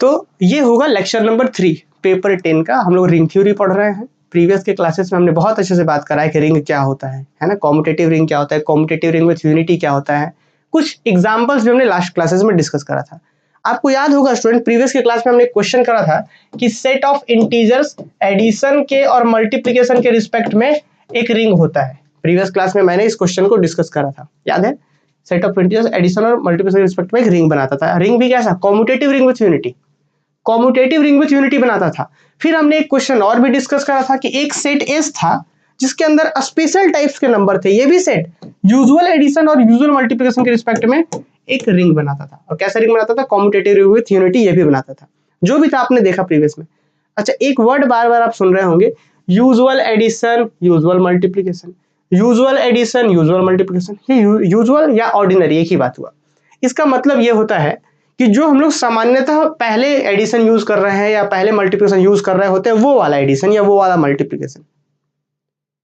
तो ये होगा लेक्चर नंबर 3 पेपर 10 का। हम लोग रिंग थ्योरी पढ़ रहे हैं। प्रीवियस के क्लासेस में हमने बहुत अच्छे से बात करा है कि रिंग क्या होता है ना, कॉम्यूटेटिव रिंग क्या होता है, कॉम्यूटेटिव रिंग विथ यूनिटी क्या होता है, कुछ एग्जांपल्स भी हमने लास्ट क्लासेस में डिस्कस करा था। आपको याद होगा स्टूडेंट, प्रीवियस के क्लास में हमने क्वेश्चन करा था कि सेट ऑफ इंटीजर्स एडिशन के और मल्टीप्लिकेशन के रिस्पेक्ट में एक रिंग होता है। प्रीवियस क्लास में मैंने इस क्वेश्चन को डिस्कस करा था, याद है? सेट ऑफ इंटीजर्स एडिशन और मल्टीप्लिकेशन के रिस्पेक्ट में एक रिंग बनाता था। रिंग भी कैसा? Commutative ring with unity, commutative ring with unity बनाता था। फिर हमने एक क्वेश्चन और भी डिस्कस करा था कि एक सेट एस था जिसके अंदर स्पेशल टाइप्स के नंबर थे। ये भी सेट यूजुअल एडिशन और यूजुअल मल्टीप्लिकेशन के रिस्पेक्ट में एक रिंग बनाता था। और कैसा रिंग बनाता था? कॉम्यूटेटिव रिंग विथ यूनिटी ये भी बनाता था। जो भी था आपने देखा प्रीवियस में। अच्छा, एक वर्ड बार बार आप सुन रहे होंगे, usual addition, usual multiplication, usual addition, usual multiplication. ये यूजुअल या ऑर्डिनरी एक ही बात हुआ। इसका मतलब ये होता है कि जो हम लोग सामान्यतः पहले एडिशन यूज कर रहे हैं या पहले मल्टीप्लिकेशन यूज कर रहे होते हैं, वो वाला एडिशन या वो वाला मल्टीप्लिकेशन।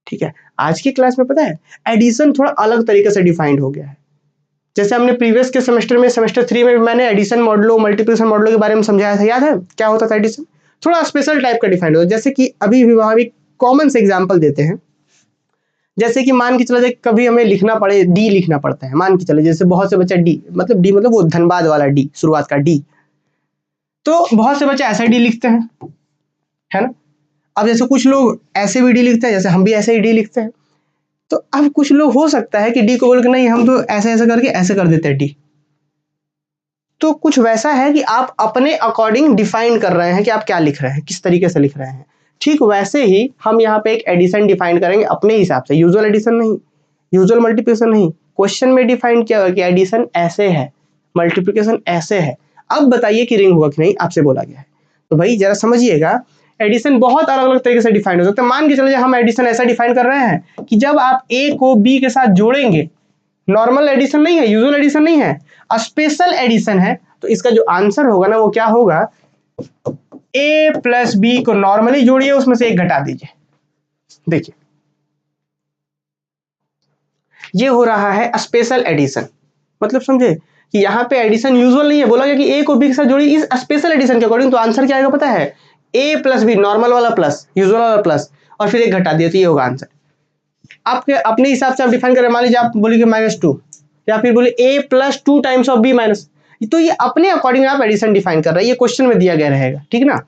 ठीक है, आज की क्लास में पता है एडिशन थोड़ा अलग तरीके से डिफाइंड हो गया है। जैसे हमने प्रीवियस के सेमेस्टर में, सेमेस्टर 3 में मैंने एडिशन मॉडलों, मल्टीप्लिकेशन मॉडलों के बारे में समझाया था, याद है क्या होता था एडिशन? थोड़ा स्पेशल टाइप का डिफाइंड होता है। जैसे कि अभी भी वहां भी कॉमन से एग्जाम्पल देते हैं। जैसे कि मान के चला जाए कभी हमें लिखना पड़े, डी लिखना पड़ता है, मान के चले जैसे बहुत से बच्चे डी मतलब वो धनबाद वाला डी, शुरुआत का डी, तो बहुत से बच्चे ऐसा डी लिखते हैं, है ना? अब जैसे कुछ लोग ऐसे भी डी लिखते हैं, जैसे हम भी ऐसे ही डी लिखते हैं। तो अब कुछ लोग हो सकता है कि डी को बोल के नहीं, हम तो ऐसे ऐसे करके ऐसे कर देते हैं डी। तो कुछ वैसा है कि आप अपने अकॉर्डिंग डिफाइन कर रहे हैं कि आप क्या लिख रहे हैं, किस तरीके से लिख रहे हैं। ठीक वैसे ही हम यहाँ पे एक एडिशन डिफाइन करेंगे अपने हिसाब से, यूजुअल एडिशन नहीं, यूजुअल मल्टीप्लिकेशन नहीं। क्वेश्चन में डिफाइन किया होगा कि एडिशन ऐसे है, मल्टीप्लिकेशन ऐसे है। अब बताइए कि रिंग होगा कि नहीं, आपसे बोला गया है। तो भाई जरा समझिएगा, एडिशन बहुत अलग अलग तरीके से डिफाइन हो सकता है। मान के चलिए हम एडिशन ऐसा डिफाइन कर रहे हैं कि जब आप ए को बी के साथ जोड़ेंगे, नॉर्मल एडिशन नहीं है, यूजुअल एडिशन नहीं है, स्पेशल एडिशन है, तो इसका जो आंसर होगा ना वो क्या होगा? ए प्लस बी को नॉर्मली जोड़िए, उसमें से एक घटा दीजिए। देखिए ये हो रहा है स्पेशल एडिशन। मतलब समझे कि यहाँ पे एडिशन यूजुअल नहीं है, बोला गया कि ए को बी के साथ जोड़िए इस स्पेशल एडिशन के अकॉर्डिंग, तो आंसर क्या आएगा पता है? ए प्लस बी, नॉर्मल वाला प्लस, यूजुअल वाला प्लस, और फिर एक घटा दिया, तो ये होगा आंसर। आपके अपने हिसाब से आप डिफाइन करें, मान लीजिए आप बोलिए -2 या फिर बोले A plus 2 times of B minus, तो ये अपने अकॉर्डिंग आप एडिशन डिफाइन कर रहे हैं, ये क्वेश्चन में दिया गया रहेगा, ठीक ना?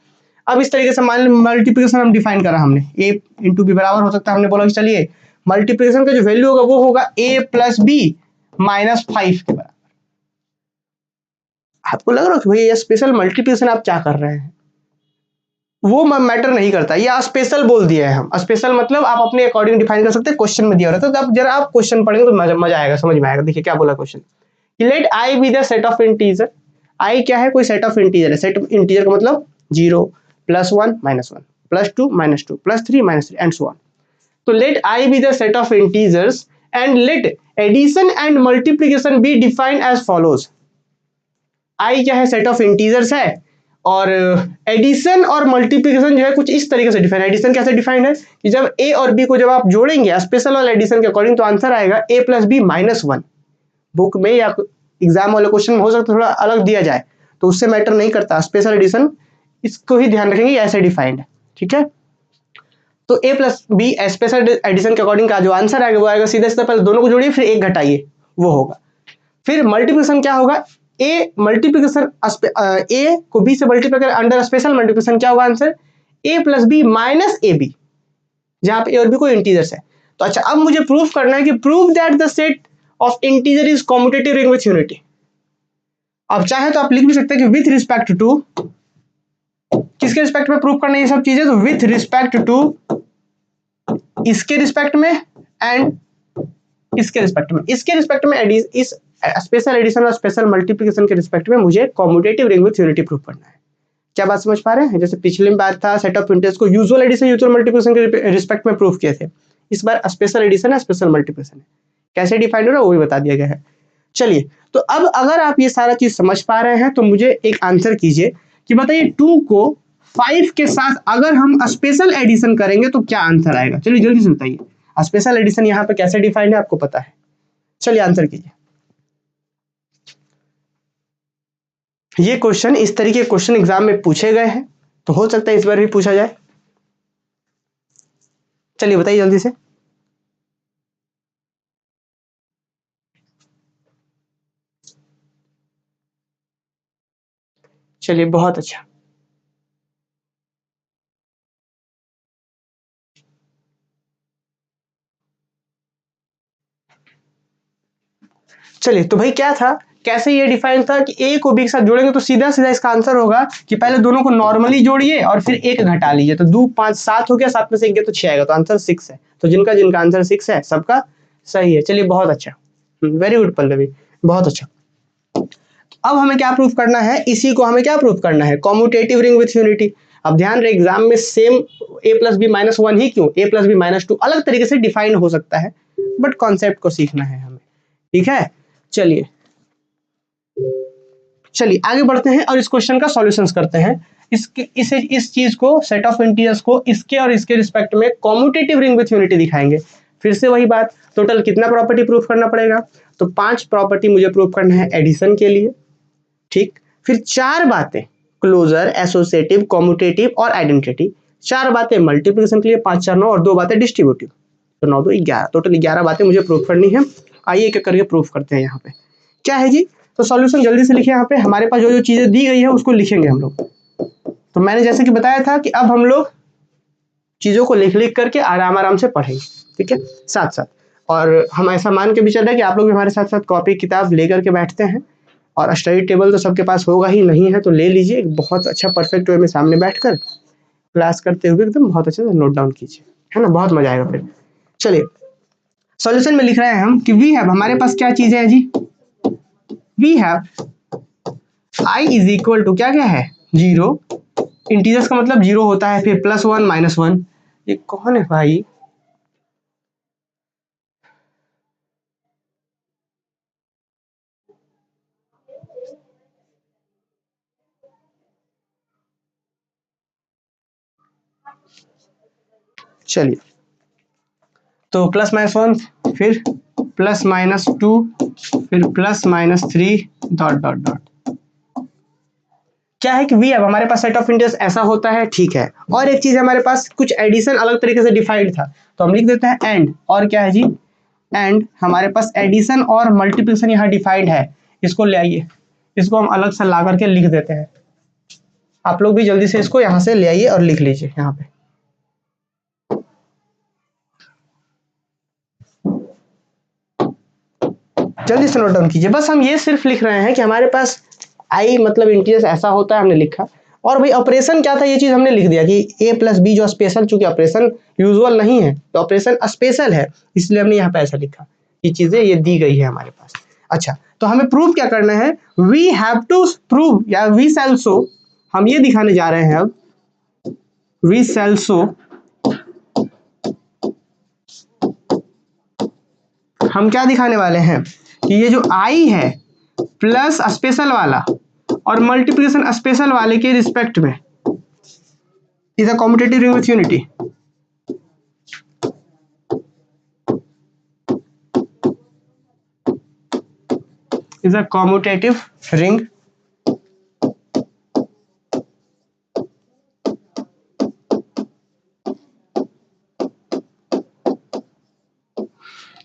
अब इस तरीके से मान लीजिए मल्टीप्लिकेशन हम डिफाइन करा हमने, ए इंटू बी बराबर हो सकता है, हमने बोला कि चलिए मल्टीप्लिकेशन का जो वैल्यू होगा वो होगा ए प्लस बी -5 के बराबर। आपको लग रहा है कि भाई ये स्पेशल मल्टीप्लिकेशन आप क्या कर रहे हैं? वो मैटर नहीं करता, ये स्पेशल बोल दिया है हम। स्पेशल मतलब आप अपने अकॉर्डिंग डिफाइन कर सकते हैं, क्वेश्चन में दिया रहता है। तो अब जरा आप क्वेश्चन पढ़ेंगे तो मजा आएगा, समझ में आएगा। देखिए क्या बोला question, let I be the set of integer. I क्या है? कोई सेट ऑफ इंटीजर है। सेट ऑफ इंटीजर का मतलब 0 +1 -1 +2 -2 +3 -3 एंड सो ऑन। तो let I be the set of integers and let addition and multiplication be defined as follows. I क्या है? Set of integers है, और एडिशन और मल्टीप्लिकेशन जो है कुछ इस तरीके से डिफाइन है। एडिशन कैसे डिफाइंड है कि जब ए और बी को जब आप जोड़ेंगे स्पेशल वाला एडिशन के अकॉर्डिंग, तो आंसर आएगा ए प्लस बी -1। बुक में या एग्जाम वाले क्वेश्चन में हो सकता है थोड़ा अलग दिया जाए, तो उससे मैटर नहीं करता। स्पेशल एडिशन इसको ही ध्यान रखेंगे, ऐसे डिफाइंड है, ठीक है? तो A plus B special edition के अकॉर्डिंग का जो आंसर आएगा वो आएगा सीधा सीधा, पहले दोनों को जोड़िए फिर एक घटाइए, वो होगा। फिर मल्टीप्लिकेशन क्या होगा? ए मल्टीप्लिकेशन ए को बी से मल्टीप्लाई कर अंडर स्पेशल मल्टीप्लिकेशन क्या होगा answer? A plus B minus A B, जहां पे ए और बी को इंटीजर्स है। तो अच्छा, अब मुझे प्रूफ करना है कि prove that the set of integer is commutative ring with unity. अब चाहे तो आप लिख भी सकते हैं कि विथ रिस्पेक्ट टू, किसके रिस्पेक्ट में प्रूफ करना है ये सब चीजें? तो विथ रिस्पेक्ट टू इसके रिस्पेक्ट में एंड इसके रिस्पेक्ट में। इसके रिस्पेक्ट में इस स्पेशल एडिशन और स्पेशल मल्टीप्लिकेशन के रिस्पेक्ट में मुझे commutative ring with unity proof करना है। क्या बात समझ पा रहे हैं? जैसे पिछले बार था सेट ऑफ इंटीजर्स को यूजुअल एडिशन यूजुअल मल्टीप्लिकेशन के रिस्पेक्ट में प्रूफ किए थे, इस बार स्पेशल एडिशन है स्पेशल मल्टीप्लिकेशन है। कैसे डिफाइन हो रहा है वो भी बता दिया गया है। चलिए, तो अब अगर आप ये सारा चीज समझ पा रहे हैं तो मुझे एक आंसर कीजिए कि बताइए 2 को 5 के साथ अगर हम स्पेशल एडिशन करेंगे तो क्या आंसर आएगा? चलिए जल्दी से बताइए, स्पेशल एडिशन यहाँ पे कैसे डिफाइंड है आपको पता है? चलिए आंसर कीजिए। ये क्वेश्चन, इस तरीके के क्वेश्चन एग्जाम में पूछे गए हैं, तो हो सकता है इस बार भी पूछा जाए। चलिए बताइए जल्दी से। चलिए बहुत अच्छा। चलिए तो भाई क्या था, कैसे ये डिफाइन था कि ए को बी के साथ जोड़ेंगे तो सीधा सीधा इसका आंसर होगा कि पहले दोनों को नॉर्मली जोड़िए और फिर एक घटा लीजिए, तो 2 5 7 हो गया, 7 में से एक गया तो 6 आएगा, तो आंसर 6 है। तो जिनका जिनका आंसर 6 है सबका सही है। चलिए बहुत अच्छा, वेरी गुड पल्लवी, बहुत अच्छा। अब हमें क्या प्रूफ करना है, इसी को हमें क्या प्रूफ करना है, कॉम्यूटेटिव रिंग विथ यूनिटी। अब ध्यान रहे एग्जाम में same a plus B minus one ही क्यों, a plus B minus two अलग तरीके से डिफाइन हो सकता है, बट कॉन्सेप्ट को सीखना है हमें, ठीक है। चलिए चलिए आगे बढ़ते हैं और इस क्वेश्चन का सॉल्यूशंस करते हैं। इस चीज को, सेट ऑफ इंटीजर्स को इसके और इसके रिस्पेक्ट में कॉम्यूटेटिव रिंग विथ यूनिटी दिखाएंगे। फिर से वही बात, टोटल कितना प्रॉपर्टी प्रूफ करना पड़ेगा, तो 5 प्रॉपर्टी मुझे प्रूफ करना है एडिशन के लिए, ठीक। फिर 4 बातें क्लोजर, एसोसिएटिव, कॉम्यूटेटिव और आइडेंटिटी, 4 बातें मल्टीप्लिकेशन के लिए, 5 4 9 और 2 बातें डिस्ट्रीब्यूटिव, तो 9 2 11, टोटल 11 बातें मुझे प्रूफ करनी है। आइए एक एक करके प्रूफ करते हैं। यहाँ पे क्या है जी, तो सॉल्यूशन जल्दी से लिखिए। यहाँ पे हमारे पास जो जो चीजें दी गई है उसको लिखेंगे हम लोग। तो मैंने जैसे कि बताया था कि अब हम लोग चीजों को लिख लिख करके आराम आराम से पढ़ेंगे, ठीक है, साथ साथ। और हम ऐसा मान के भी चल रहे हैं कि आप लोग भी हमारे साथ साथ कॉपी किताब लेकर के बैठते हैं, और स्टडी टेबल तो सबके पास होगा ही, नहीं है तो ले लीजिए, बहुत अच्छा परफेक्ट वे में सामने बैठकर क्लास करते हुए एकदम बहुत अच्छे से नोट डाउन कीजिए, है ना, बहुत मजा आएगा फिर। चलिए सॉल्यूशन में लिख रहे हैं हम कि वी हैव, हमारे पास क्या चीजें हैं जी, we have I is equal to क्या क्या है, 0, इंटीजर्स का मतलब 0 होता है, फिर +1 -1, ये कौन है भाई, चलिए तो +-1, फिर +-2, फिर +-3 डॉट डॉट डॉट। क्या है कि वी अब हमारे पास सेट ऑफ इंटीजर्स ऐसा होता है, ठीक है। और एक चीज हमारे पास कुछ एडिशन अलग तरीके से डिफाइंड था, तो हम लिख देते हैं एंड, और क्या है जी, एंड हमारे पास एडिशन और मल्टीप्लिकेशन यहाँ डिफाइंड है, इसको ले आइए, इसको हम अलग से ला करके लिख देते हैं। आप लोग भी जल्दी से इसको यहाँ से ले आइए और लिख लीजिए यहाँ पे। जल्दी से नोट डाउन कीजिए, बस हम ये सिर्फ लिख रहे हैं कि हमारे पास आई मतलब इंटीजर्स ऐसा होता है, हमने लिखा। और भाई ऑपरेशन क्या था, ये चीज हमने लिख दिया कि a प्लस बी जो स्पेशल, चूंकि ऑपरेशन यूजुअल नहीं है तो ऑपरेशन स्पेशल है, इसलिए हमने यहाँ पे ऐसा लिखा। ये चीजें ये दी गई है हमारे पास। अच्छा तो हमें प्रूव क्या करना है, वी हैव टू प्रूव या वी शैल शो, हम ये दिखाने जा रहे हैं अब, वी शैल शो, हम क्या दिखाने वाले हैं कि ये जो आई है प्लस स्पेशल वाला और मल्टीप्लिकेशन स्पेशल वाले के रिस्पेक्ट में is a commutative ring with unity. Is a commutative ring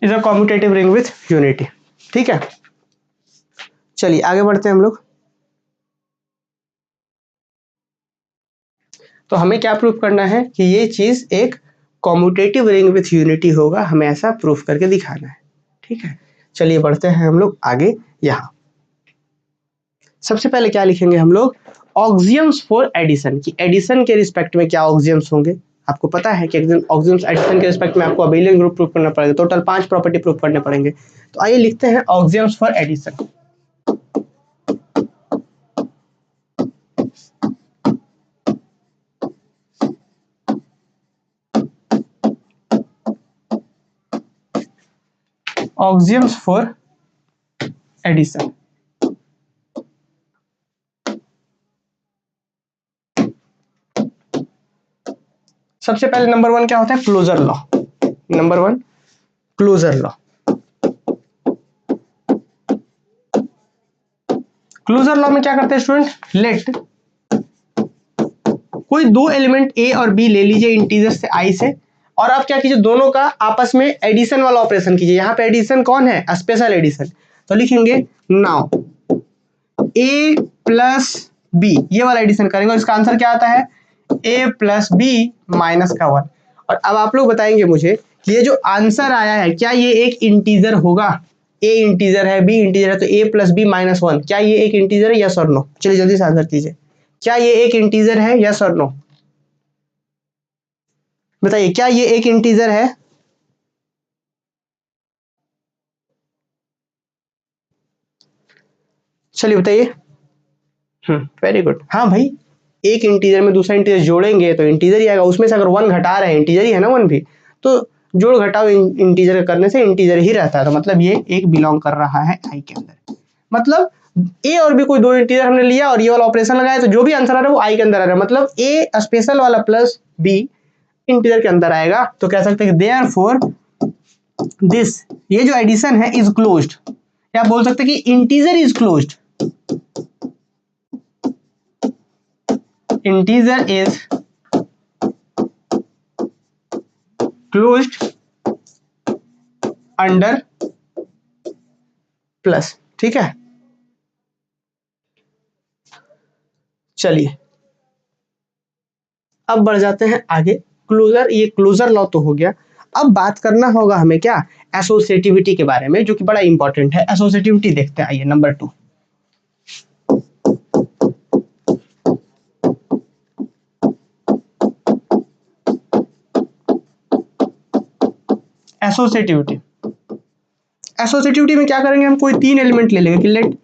is a commutative ring with unity, ठीक है। चलिए आगे बढ़ते हैं हम लोग। तो हमें क्या प्रूफ करना है कि ये चीज एक कॉम्यूटेटिव रिंग विथ यूनिटी होगा, हमें ऐसा प्रूफ करके दिखाना है, ठीक है। चलिए बढ़ते हैं हम लोग आगे। यहाँ सबसे पहले क्या लिखेंगे हम लोग, ऑक्सियम्स फॉर एडिशन, कि एडिशन के रिस्पेक्ट में क्या ऑक्सियम्स होंगे। आपको पता है कि ऑक्सियम्स एडिशन के रिस्पेक्ट में आपको अबेलियन ग्रुप प्रूफ करना पड़ेगा, टोटल 5 प्रॉपर्टी प्रूफ करने पड़ेंगे। तो आइए लिखते हैं axioms for addition. Axioms for addition, सबसे पहले नंबर 1 क्या होता है, closure law. Number 1 closure law, closure law में क्या करते हैं स्टूडेंट, लेट कोई दो एलिमेंट ए और बी ले लीजिए इंटीजर से आई से, और आप क्या कीजिए दोनों का आपस में एडिशन वाला ऑपरेशन कीजिए। यहाँ पे एडिशन कौन है, स्पेशल एडिशन, तो लिखेंगे नाउ ए प्लस बी, ये वाला एडिशन करेंगे और इसका आंसर क्या आता है, ए प्लस बी माइनस का 1। और अब आप लोग बताएंगे मुझे कि ये जो आंसर आया है क्या ये एक इंटीजर होगा, ए इंटीजर है बी इंटीजर है, तो ए प्लस बी माइनस 1 क्या ये एक इंटीजर है, यस और नो। चलिए जल्दी से आंसर कीजिए, क्या ये एक इंटीजर है, यस और नो, बताइए क्या ये एक इंटीजर है। चलिए बताइए। वेरी गुड, हाँ भाई एक इंटीजर में दूसरा इंटीजर जोड़ेंगे तो इंटीजर ही आएगा, उसमें से अगर 1 घटा रहे हैं इंटीजर ही है ना 1 भी, तो जोड़ घटाओ इंटीजर करने से इंटीजर ही रहता है, तो मतलब ये एक बिलोंग कर रहा है आई के अंदर। मतलब ए और बी कोई दो इंटीजर हमने लिया और ये वाला ऑपरेशन लगाया तो जो भी आंसर आ रहा है वो आई के अंदर आ रहा है, मतलब ए स्पेशल वाला प्लस बी इंटीजर के अंदर आएगा। तो कह सकते हैं देयरफॉर दिस, ये जो एडिशन है इज क्लोज्ड, या बोल सकते हैं कि integer is closed, integer is closed under plus, ठीक है। चलिए अब बढ़ जाते हैं आगे, क्लोजर, ये क्लोजर लॉ तो हो गया। अब बात करना होगा हमें क्या, एसोसिएटिविटी के बारे में, जो कि बड़ा इंपॉर्टेंट है। एसोसिएटिविटी देखते हैं, आइए नंबर 2। एसोसिएटिविटी, एसोसिएटिविटी में क्या करेंगे हम, कोई 3 एलिमेंट ले लेंगे कि let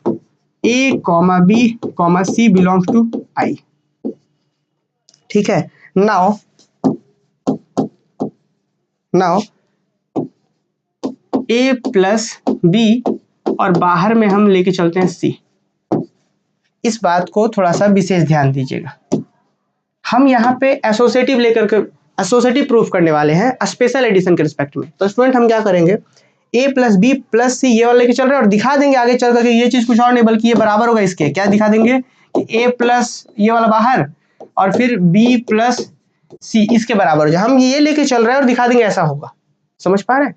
A comma B comma C belongs to I, ठीक है। नाउ ए प्लस बी और बाहर में हम लेके चलते हैं सी। इस बात को थोड़ा सा विशेष ध्यान दीजिएगा, हम यहाँ पे एसोसिएटिव लेकर के एसोसिएटिव प्रूफ करने वाले हैं स्पेशल एडिशन के रिस्पेक्ट में। तो स्टूडेंट हम क्या करेंगे, ए प्लस बी प्लस सी ये वाला लेके चल रहे हैं और दिखा देंगे आगे चल करके ये चीज कुछ और नहीं बल्कि ये बराबर होगा इसके, क्या दिखा देंगे कि ए प्लस ये वाला बाहर और फिर बी प्लस सी इसके बराबर हो जाए, हम ये लेके चल रहे हैं और दिखा देंगे ऐसा होगा। समझ पा रहे हैं।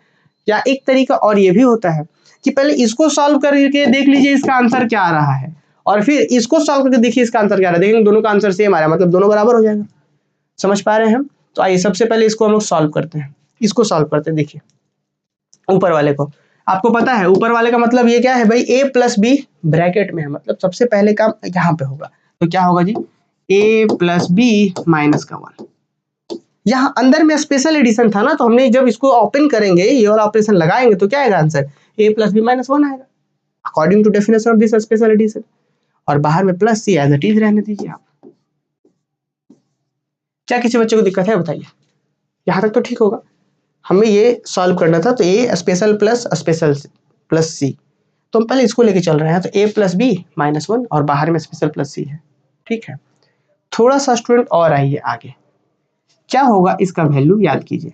या एक तरीका और ये भी होता है कि पहले इसको सॉल्व करके देख लीजिए इसका आंसर क्या आ रहा है, और फिर इसको सॉल्व करके देखिए इसका आंसर क्या आ रहा है, देखेंगे दोनों का आंसर सेम आ रहा है, मतलब दोनों बराबर हो जाएगा। समझ पा रहे हैं हम। तो आइए सबसे पहले इसको हम लोग सॉल्व करते हैं, इसको सॉल्व करते हैं। देखिए ऊपर वाले को, आपको पता है ऊपर वाले का मतलब ये क्या है भाई, ए प्लस बी ब्रैकेट में है, मतलब सबसे पहले काम यहाँ पे होगा। तो क्या होगा जी, ए प्लस बी माइनस का 1। यहाँ अंदर में स्पेशल एडिशन था ना, तो हमने जब इसको ओपन करेंगे ये वाला ऑपरेशन लगाएंगे तो क्या आएगा answer, A plus B minus 1 आएगा according to definition of this special addition. और बाहर में plus C as it is रहने दीजिए आप। क्या किसी बच्चे को दिक्कत है बताइए, यहाँ तक तो ठीक होगा। हमें ये सॉल्व करना था, तो ए स्पेशल प्लस सी, तो हम पहले इसको लेके चल रहे हैं, तो ए प्लस बी माइनस 1 और बाहर में स्पेशल प्लस सी है, ठीक है। थोड़ा सा स्टूडेंट और आइए आगे, क्या होगा इसका वैल्यू याद कीजिए।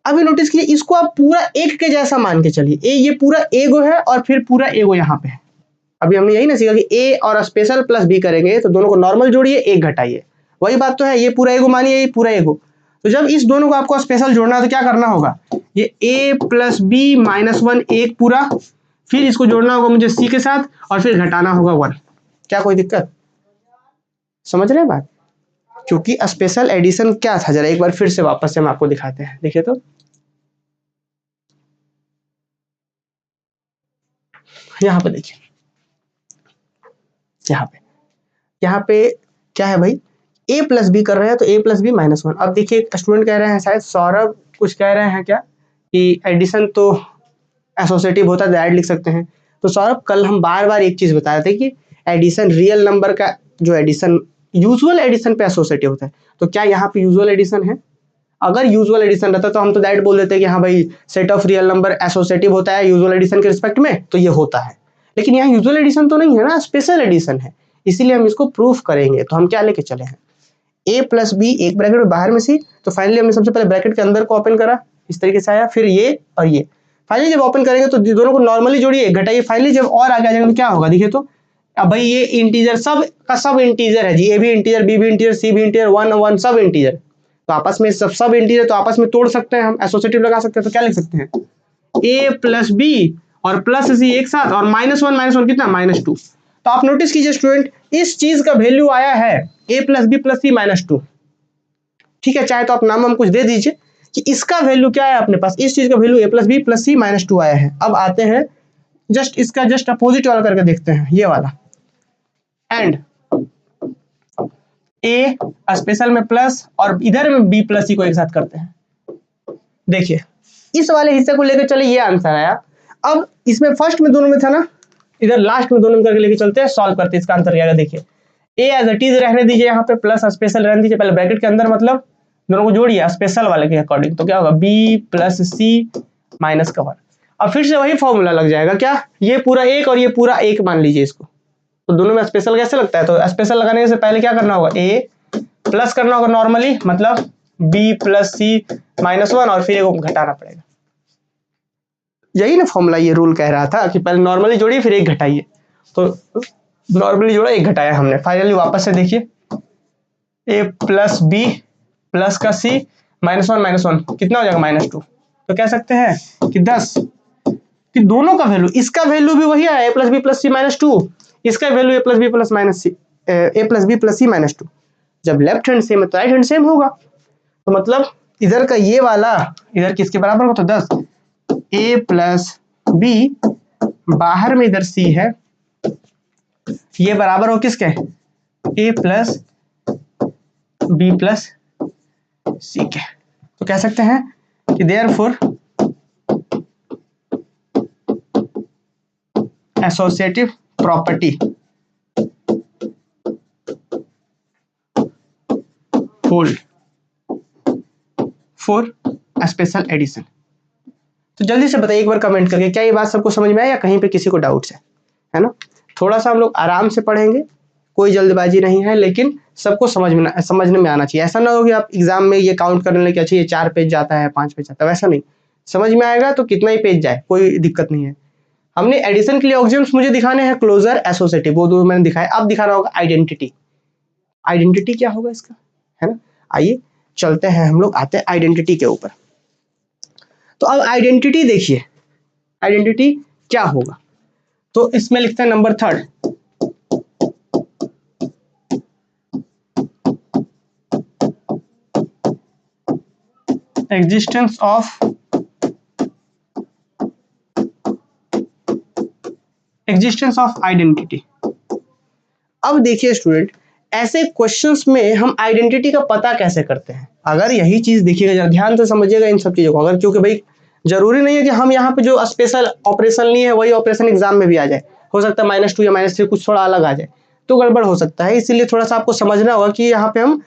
अभी नोटिस कीजिए इसको आप पूरा एक के जैसा मान के चलिए, ए ये पूरा एगो है और फिर पूरा एगो यहाँ पे है। अभी हमने यही ना सीखा कि ए और स्पेशल प्लस बी करेंगे तो दोनों को नॉर्मल जोड़िए एक घटाइए, वही बात तो है। ये पूरा एगो मानिए ये पूरा एगो, तो जब इस दोनों को आपको स्पेशल जोड़ना है तो क्या करना होगा, ये ए प्लस बी माइनस 1 एक पूरा, फिर इसको जोड़ना होगा मुझे सी के साथ और फिर घटाना होगा 1। क्या कोई दिक्कत, समझ रहे हैं बात। क्योंकि स्पेशल एडिशन क्या था, जरा एक बार फिर से वापस से हम आपको दिखाते हैं। देखिए तो यहाँ पे देखिए, यहाँ पे क्या है भाई, ए प्लस बी कर रहे हैं तो ए प्लस बी माइनस 1। अब देखिए स्टूडेंट कह रहे हैं शायद सौरभ कुछ कह रहे हैं क्या कि एडिशन तो एसोसिएटिव होता है, डायरेक्ट लिख सकते हैं। तो सौरभ कल हम बार बार एक चीज बता रहे थे कि एडिशन रियल नंबर का जो एडिशन यूजुअल एडिशन पे एसोसिएटिव होता है, तो क्या यहाँ पे यूजुअल एडिशन है। अगर यूजुअल एडिशन रहता तो हम तो डायरेक्ट बोल देते कि हाँ भाई set of real number associative होता है यूजुअल एडिशन के रिस्पेक्ट में, तो ये होता है। लेकिन यहाँ यूजुअल एडिशन तो नहीं है ना, स्पेशल एडिशन है, इसीलिए हम इसको प्रूफ करेंगे। तो हम क्या लेके चले हैं, ए प्लस बी एक ब्रैकेट में बाहर में सी, तो फाइनली हमने सबसे पहले ब्रैकेट के अंदर को ओपन करा, इस तरीके से आया, फिर ये और ये। फाइनली जब ओपन करेंगे तो दोनों को नॉर्मली जोड़िए घटाइए, फाइनली जब और आगे आ जाएंगे तो क्या होगा, देखिए तो अब भाई ये इंटीजर सब का सब इंटीजर है जी, ए भी इंटीजर, बी भी इंटीजर, सी भी इंटीजर, 1 1 सब इंटीजर, तो आपस में सब इंटीजर तो आपस में तोड़ सकते हैं हम, एसोसिएटिव लगा सकते हैं, तो क्या लिख सकते हैं ए प्लस बी और प्लस सी एक साथ और -1 कितना -2। तो आप नोटिस कीजिए स्टूडेंट, इस चीज का वैल्यू आया है ए प्लस बी प्लस सी -2। ठीक है, चाहे तो आप नाम हम कुछ दे दीजिए कि इसका वैल्यू क्या है अपने पास, इस चीज का वैल्यू ए प्लस बी प्लस सी -2 आया है। अब आते हैं जस्ट इसका जस्ट अपोजिट वाला करके देखते हैं, ये वाला एंड ए स्पेशल में प्लस और इधर में बी प्लस सी को एक साथ करते हैं। देखिए इस वाले हिस्से को लेकर चले, ये आंसर आया। अब इसमें फर्स्ट में दोनों में था ना, इधर लास्ट में दोनों में करके लेके चलते हैं, सॉल्व करते हैं, इसका आंसर क्या आएगा देखिए। ए एज इट इज रहने दीजिए, यहाँ पे प्लस स्पेशल रहने दीजिए, पहले ब्रैकेट के अंदर मतलब दोनों को जोड़िए स्पेशल वाले के अकॉर्डिंग, तो क्या होगा B plus C minus cover. अब फिर से वही फॉर्मूला लग जाएगा, क्या ये पूरा एक और ये पूरा एक मान लीजिए इसको, तो दोनों में स्पेशल कैसे लगता है, तो स्पेशल लगाने से पहले क्या करना होगा ए प्लस करना होगा नॉर्मली, मतलब बी प्लस सी -1 और फिर एक घटाना पड़ेगा। यही ना फॉर्मूला, ये रूल कह रहा था कि पहले नॉर्मली जोड़िए फिर एक घटाइए, तो नॉर्मली जोड़ा एक घटाया हमने। फाइनली वापस से देखिए ए प्लस बी प्लस का सी -1 कितना हो जाएगा -2। तो कह सकते हैं कि 10 कि दोनों का वैल्यू, इसका वैल्यू भी वही है ए प्लस बी प्लस सी -2, इसका वैल्यू ए प्लस बी प्लस सी -2। जब लेफ्ट हैंड सेम है तो राइट हैंड सेम होगा, तो मतलब इधर का ये वाला इधर किसके बराबर हो, तो 10 ए प्लस बी, बाहर में इधर सी है, ये बराबर हो किसके ए प्लस बी प्लस सी के। तो कह सकते हैं कि therefore associative property hold for special edition. तो जल्दी से बताइए एक बार कमेंट करके, क्या ये बात सबको समझ में आया या कहीं पे किसी को डाउट्स है ना। थोड़ा सा हम लोग आराम से पढ़ेंगे, कोई जल्दबाजी नहीं है, लेकिन सबको समझने में आना चाहिए। ऐसा ना हो कि आप एग्जाम में ये काउंट करने लगे, अच्छा ये 4 पेज जाता है 5 पेज जाता है, वैसा नहीं, समझ में आएगा तो कितना ही पेज जाए कोई दिक्कत नहीं है। हमने एडिशन के लिए ऑक्सियम्स मुझे दिखाने हैं, क्लोजर एसोसिएटिव, वो दो मैंने दिखाया, अब दिखाना होगा आइडेंटिटी। आइडेंटिटी क्या होगा इसका, है ना। आइए चलते हैं हम लोग, आते हैं आइडेंटिटी के ऊपर। तो अब आइडेंटिटी देखिए, आइडेंटिटी क्या होगा, तो इसमें लिखते हैं नंबर 3 एग्जिस्टेंस ऑफ आइडेंटिटी। अब देखिए स्टूडेंट, ऐसे क्वेश्चंस में हम आइडेंटिटी का पता कैसे करते हैं, अगर यही चीज देखिएगा जरा ध्यान से समझिएगा इन सब चीजों को, अगर क्योंकि भाई जरूरी नहीं है कि हम यहाँ पे जो स्पेशल ऑपरेशन लिए है वही ऑपरेशन एग्जाम में भी आ जाए, हो सकता है -2 या -3 कुछ थोड़ा अलग आ जाए, तो गड़बड़ हो सकता है। इसीलिए थोड़ा सा आपको समझना होगा कि यहाँ पे हम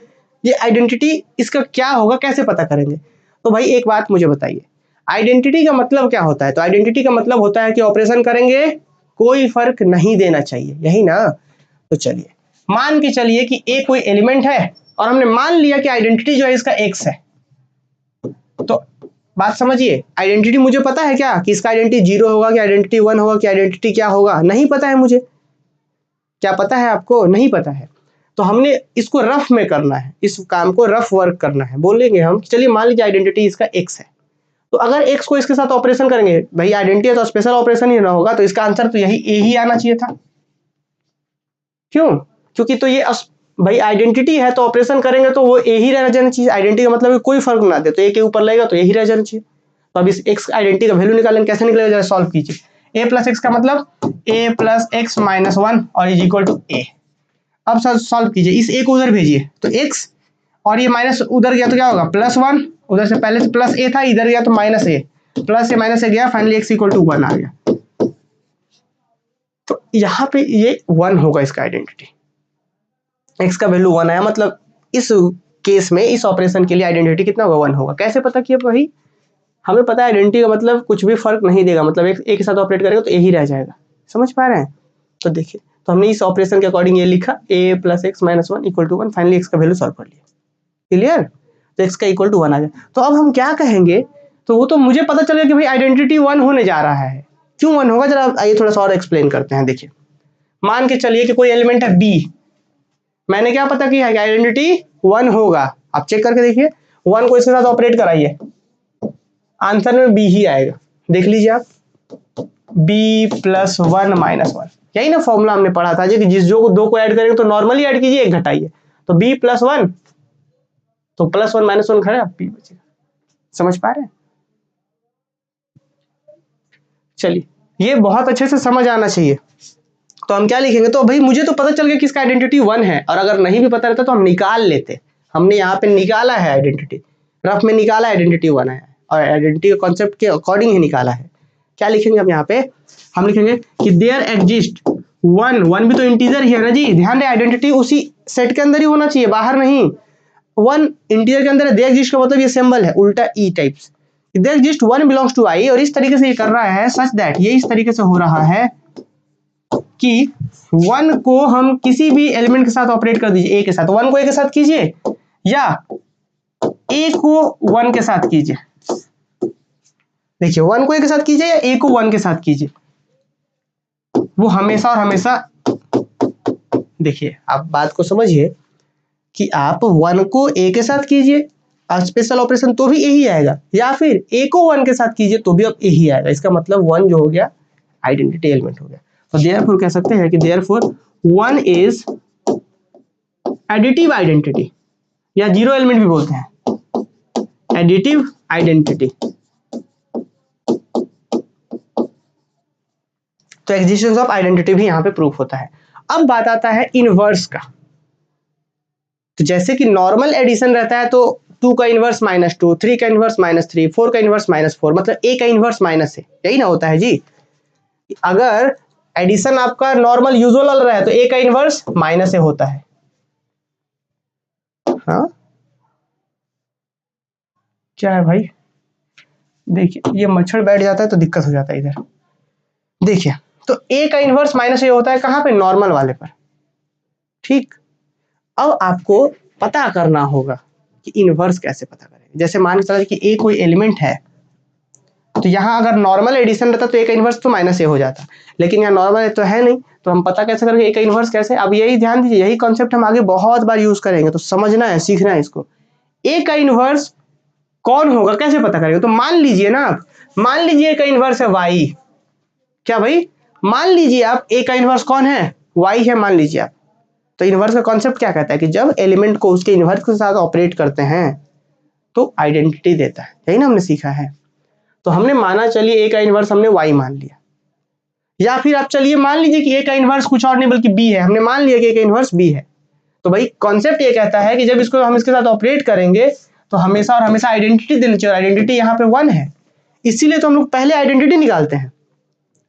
ये आइडेंटिटी इसका क्या होगा, कैसे पता करेंगे। तो भाई एक बात मुझे बताइए, आइडेंटिटी का मतलब क्या होता है, तो आइडेंटिटी का मतलब होता है कि ऑपरेशन करेंगे कोई फर्क नहीं देना चाहिए, यही ना। तो चलिए मान के चलिए कि ए कोई एलिमेंट है और हमने मान लिया कि आइडेंटिटी जो है इसका x है, तो बात समझिए, आइडेंटिटी मुझे पता है क्या कि इसका आइडेंटिटी 0 होगा कि आइडेंटिटी 1 होगा कि आइडेंटिटी क्या होगा, नहीं पता है मुझे। क्या पता है आपको, नहीं पता है। तो हमने इसको रफ में करना है, इस काम को रफ वर्क करना है। बोलेंगे हम चलिए मान लीजिए आइडेंटिटी इसका x है, तो अगर x को इसके साथ ऑपरेशन करेंगे, भाई आइडेंटिटी है तो स्पेशल ऑपरेशन ही ना होगा, तो इसका आंसर तो यही ए ही आना चाहिए था। क्यों, क्योंकि तो ये भाई आइडेंटिटी है तो ऑपरेशन करेंगे तो वो ए ही रह जाना चाहिए, आइडेंटिटी का मतलब कोई फर्क ना दे, तो ए के ऊपर लगेगा तो यही रह जाना चाहिए। तो अब इस x आइडेंटिटी का वैल्यू निकालेंगे, कैसे निकलेगा जरा सॉल्व कीजिए। a प्लस एक्स का मतलब a प्लस एक्स माइनस 1 और इज इक्वल टू a। अब सॉल्व कीजिए, इस a को उधर भेजिए तो x और ये माइनस उधर गया तो क्या होगा +1, उधर से पहले से प्लस a था, इधर गया तो -a, प्लस से माइनस a गया, फाइनली x इक्वल टू 1 आ गया। तो यहाँ पे ये 1 होगा इसका आइडेंटिटी, x का वैल्यू 1 आया, मतलब इस केस में इस ऑपरेशन के लिए आइडेंटिटी कितना होगा 1 होगा। कैसे पता किया भाई, हमें पता है आइडेंटिटी का मतलब कुछ भी फर्क नहीं देगा, मतलब एक के साथ ऑपरेट करेगा तो यही रह जाएगा, समझ पा रहे हैं। तो देखिए, तो हमने इस ऑपरेशन के अकॉर्डिंग ये लिखा a plus X minus 1 equal to 1, finally x का वैल्यू सॉल्व कर लिया, क्लियर। तो x का इक्वल टू 1 आ गया। तो अब हम क्या कहेंगे, तो वो तो मुझे पता चल गया कि भाई आइडेंटिटी 1 होने जा रहा है। क्यों 1 होगा, जरा आइए थोड़ा सा और एक्सप्लेन करते हैं। देखिए मान के चलिए कि कोई एलिमेंट है बी, मैंने क्या पता किया है कि आइडेंटिटी 1 होगा। आप चेक करके देखिए, 1 को इसके साथ ऑपरेट कराइए, आंसर में बी ही आएगा। देख लीजिए आप, बी प्लस 1 माइनस 1, यही ना फॉर्मूला हमने पढ़ा था जी कि जिस जो दो को ऐड करेंगे तो नॉर्मली ऐड कीजिए, एक घटाइए, तो बी प्लस 1, तो प्लस 1 माइनस 1 खड़े, बी बचेगा। समझ पा रहे हैं? चलिए, ये बहुत अच्छे से समझ आना चाहिए। तो हम क्या लिखेंगे, तो भाई मुझे तो पता चल गया कि इसका आइडेंटिटी 1 है, और अगर नहीं भी पता रहता तो हम निकाल लेते। हमने यहाँ पे निकाला है आइडेंटिटी, रफ में निकाला आइडेंटिटी 1 है, और आइडेंटिटी के कॉन्सेप्ट के अकॉर्डिंग ही निकाला है। क्या लिखेंगे हम यहाँ पे, हम लिखेंगे कि देयर एग्जिस्ट 1 भी तो इंटीजर ही है ना जी, ध्यान दे आइडेंटिटी उसी सेट के अंदर ही होना चाहिए, बाहर नहीं। 1 इंटीजर के अंदर है, देयर एग्जिस्ट का मतलब ये सिंबल है उल्टा E types, there exist 1 belongs to I, और इस तरीके से ये कर रहा है सच दैट, ये इस तरीके से हो रहा है कि 1 को हम किसी भी एलिमेंट के साथ ऑपरेट कर दीजिए, ए के साथ, 1 को ए के साथ कीजिए या ए को 1 के साथ कीजिए। देखिए 1 को ए के साथ कीजिए या ए को 1 के साथ कीजिए, वो हमेशा और हमेशा, देखिए आप बात को समझिए कि आप 1 को ए के साथ कीजिए स्पेशल ऑपरेशन तो भी ए ही आएगा, या फिर ए को 1 के साथ कीजिए तो भी अब ए ही आएगा। इसका मतलब 1 जो हो गया आइडेंटिटी एलिमेंट हो गया। तो देयरफॉर कह सकते हैं कि देयरफॉर 1 इज एडिटिव आइडेंटिटी, या जीरो एलिमेंट भी बोलते हैं, एडिटिव आइडेंटिटी। तो एग्जिस्टेंस ऑफ आइडेंटिटी भी यहाँ पे प्रूफ होता है। अब बात आता है इनवर्स का। तो जैसे कि नॉर्मल एडिशन रहता है तो 2 का इनवर्स -2, 3 का इनवर्स -3, 4 का इनवर्स -4, मतलब ए का इनवर्स माइनस है, यही ना होता है जी। अगर एडिशन आपका नॉर्मल यूजुअल रहा है तो ए का इनवर्स माइनस ए होता है। हाँ क्या है भाई, देखिए ये मच्छर बैठ जाता है तो दिक्कत हो जाता है इधर। देखिए तो ए का इनवर्स माइनस ए होता है कहां पे, नॉर्मल वाले पर। ठीक, अब आपको पता करना होगा कि इनवर्स कैसे पता करेंगे। जैसे मान के चलिए कि ए कोई एलिमेंट है, तो यहाँ अगर नॉर्मल एडिशन रहता तो ए का इनवर्स तो माइनस ए हो जाता, लेकिन यहाँ नॉर्मल तो है नहीं, तो हम पता कैसे करेंगे ए का इनवर्स कैसे। अब यही ध्यान दीजिए, यही कॉन्सेप्ट हम आगे बहुत बार यूज करेंगे, तो समझना है, सीखना है इसको। ए का इनवर्स कौन होगा कैसे पता करेंगे, तो मान लीजिए ना आप, मान लीजिए ए का इनवर्स है वाई। क्या भाई, मान लीजिए आप ए का इनवर्स कौन है, वाई है, मान लीजिए आप। तो इनवर्स का कॉन्सेप्ट क्या कहता है कि जब एलिमेंट को उसके इनवर्स के साथ ऑपरेट करते हैं तो आइडेंटिटी देता है, यही ना हमने सीखा है। तो हमने माना चलिए ए का इनवर्स हमने वाई मान लिया, या फिर आप चलिए मान लीजिए कि ए का इनवर्स कुछ और नहीं बल्कि बी है, हमने मान लिया कि ए का इनवर्स बी है। तो भाई कॉन्सेप्ट ये कहता है कि जब इसको हम इसके साथ ऑपरेट करेंगे तो हमेशा और हमेशा आइडेंटिटी देनी चाहिए, आइडेंटिटी यहाँ पे 1 है, इसीलिए तो हम लोग पहले आइडेंटिटी निकालते हैं।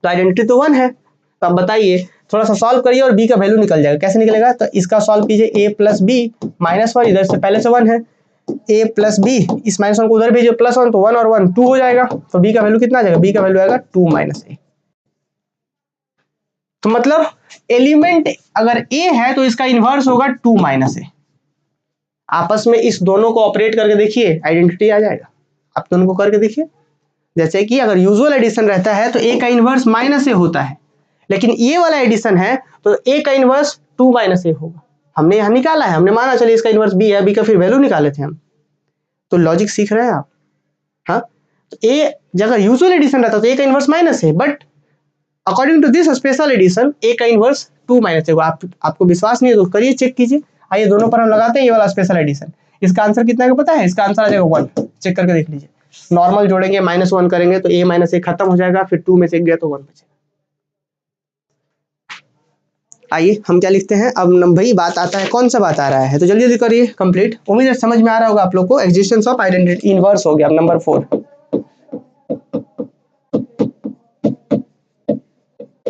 तो आइडेंटिटी तो 1 है, तो आप बताइए, थोड़ा सा सॉल्व करिए और बी का वैल्यू निकल जाएगा। कैसे निकलेगा, तो इसका सॉल्व कीजिए, ए प्लस बी -1, इधर से पहले से 1 है, ए प्लस बी, इस -1 को उधर भेजिए +1, तो 1 और 1 2 हो जाएगा। तो बी का वैल्यू कितना आ जाएगा, बी का वैल्यू आएगा 2 - ए। तो मतलब एलिमेंट अगर ए है तो इसका इनवर्स होगा 2 - ए। आपस में इस दोनों को ऑपरेट करके देखिए, आइडेंटिटी आ जाएगा। आप दोनों को करके देखिए, जैसे कि अगर यूजुअल एडिशन रहता है तो ए का इनवर्स -ए होता है, लेकिन ये वाला एडिशन है तो ए का इनवर्स 2 - ए होगा। हमने यहाँ निकाला है, हमने माना चलिए इसका इनवर्स बी है, बी का फिर वैल्यू निकाले थे हम। तो लॉजिक सीख रहे हैं आप। हाँ, तो ए अगर यूजुअल एडिशन रहता तो ए का इनवर्स माइनस है, but according to this special addition A का इनवर्स 2 - ए होगा। आपको विश्वास नहीं है तो करिए, चेक कीजिए। आइए दोनों पर हम लगाते हैं ये वाला स्पेशल एडिशन। इसका आंसर कितना है पता है, इसका आंसर आ जाएगा 1। चेक करके देख लीजिए, नॉर्मल जोड़ेंगे -1 करेंगे तो a - ए खत्म हो जाएगा, फिर 2 में से 1 गया तो 1 बचेगा। आइए हम क्या लिखते हैं अब, भाई बात आता है, कौन सा बात आ रहा है, तो जल्दी जल्दी करिए कंप्लीट। उम्मीद है समझ में आ रहा होगा आप लोग को। एग्जिस्टेंस ऑफ आइडेंटिटी इनवर्स हो गया, नंबर 4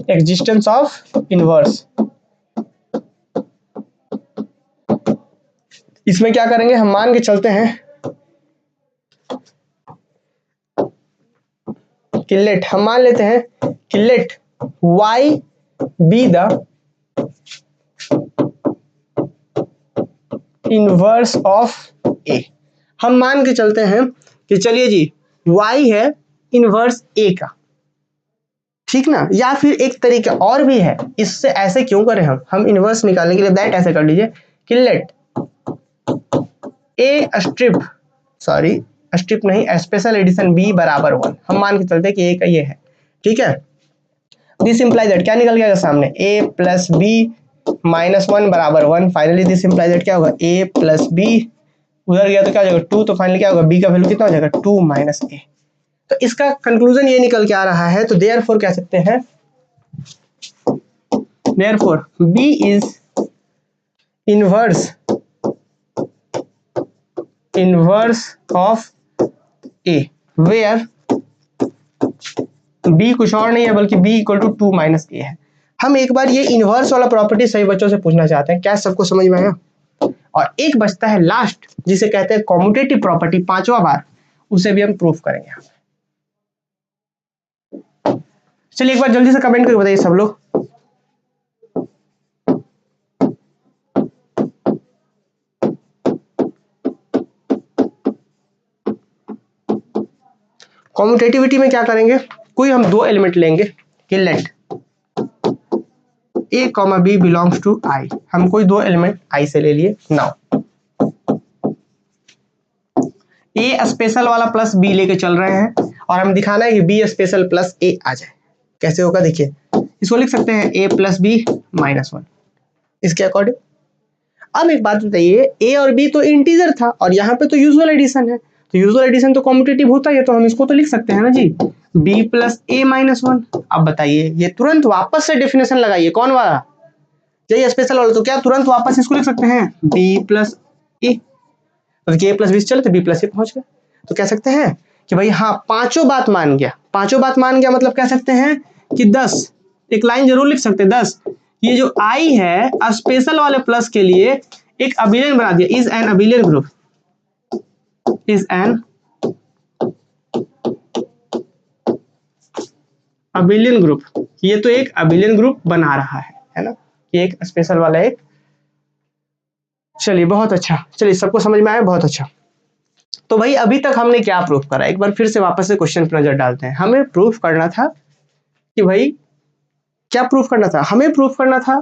एग्जिस्टेंस ऑफ इनवर्स। इसमें क्या करेंगे, हम मान के चलते हैं कि लेट, हम मान लेते हैं कि let y be the inverse of A. हम मान के चलते हैं कि चलिए जी y है इनवर्स ए का, ठीक ना। या फिर एक तरीका और भी है, इससे ऐसे क्यों करें हम इनवर्स निकालने के लिए दैट ऐसे कर लीजिए कि लेट ए स्ट्रिप, सॉरी स्ट्रिप नहीं, स्पेशल एडिशन बी बराबर 1। हम मान के चलते हैं कि ए का ये है, ठीक है। दिस इंप्लाइज दैट क्या निकल गया सामने, ए प्लस बी माइनस 1 बराबर 1। फाइनली दिस इंप्लाइज दैट क्या होगा, ए प्लस बी, उधर गया तो क्या हो जाएगा 2, तो फाइनली क्या होगा, बी का वैल्यू कितना हो जाएगा 2 माइनस ए। तो इसका कंक्लूजन ये निकल के आ रहा है, तो देयरफॉर कह सकते हैं, therefore B is inverse of A, where B कुछ और नहीं है बल्कि B equal to 2 minus A है। हम एक बार ये इनवर्स वाला प्रॉपर्टी सभी बच्चों से पूछना चाहते हैं, क्या सबको समझ में आया। और एक बचता है लास्ट, जिसे कहते हैं कॉम्यूटेटिव प्रॉपर्टी, 5वां बार, उसे भी हम प्रूफ करेंगे। चलिए एक बार जल्दी से कमेंट करके बताइए सब लोग। कॉम्यूटेटिविटी में क्या करेंगे, कोई हम दो एलिमेंट लेंगे कि let A comma B belongs to I. हम कोई दो एलिमेंट आई से ले लिए। नाउ ए स्पेशल वाला प्लस बी लेके चल रहे हैं और हम दिखाना है कि बी स्पेशल प्लस ए आ जाए। कैसे होगा देखिए, इसको लिख सकते हैं ए प्लस बी माइनस 1 इसके अकॉर्डिंग। अब एक बात बताइए, ए और बी तो इंटीजर था और यहाँ पे तो यूजुअल एडिशन है, तो यूजुअल एडिशन तो कॉम्पिटिटिव होता है, तो हम इसको तो लिख सकते हैं ना जी, बी प्लस ए माइनस 1। अब बताइए, ये तुरंत वापस से डेफिनेशन लगाइए, कौन वाला, यही स्पेशल वाला, तो क्या तुरंत वापस इसको लिख सकते हैं बी प्लस ए, तो ए प्लस बी चले तो बी प्लस ए पहुंच गया। तो कह सकते हैं कि भाई हाँ पांचों बात मान गया, पांचों बात मान गया, मतलब कह सकते हैं कि 10, एक लाइन जरूर लिख सकते हैं 10, ये जो आई है स्पेशल वाले प्लस के लिए एक अबिलियन बना दिया, is an abelian group, is an abelian group. ये तो एक अबिलियन ग्रुप बना रहा है ना, ये एक स्पेशल वाला एक। चलिए बहुत अच्छा, चलिए सबको समझ में आया, बहुत अच्छा। तो भाई अभी तक हमने क्या प्रूफ करा, एक बार फिर से वापस से क्वेश्चन पर नजर डालते हैं। हमें प्रूफ करना था कि भाई क्या प्रूफ करना था, हमें प्रूफ करना था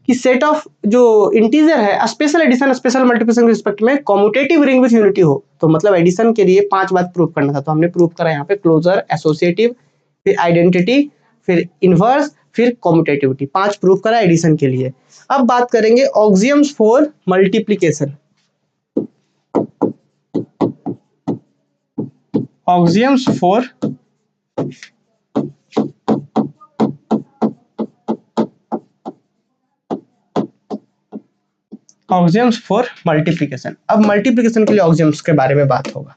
कि सेट ऑफ जो इंटीजर है स्पेशल एडिशन स्पेशल मल्टीप्लिकेशन के रिस्पेक्ट में कॉम्यूटेटिव रिंग विद यूनिटी हो, तो मतलब एडिशन के लिए 5 बात प्रूफ करना था। तो हमने प्रूफ करा यहाँ पे क्लोजर, एसोसिएटिव, फिर आइडेंटिटी, फिर इनवर्स, फिर कॉम्यूटेटिविटी, 5 प्रूफ करा एडिशन के लिए। अब बात करेंगे axioms for multiplication. Axioms for axioms for multiplication. अब मल्टीप्लिकेशन के लिए ऑक्सियम्स के बारे में बात होगा।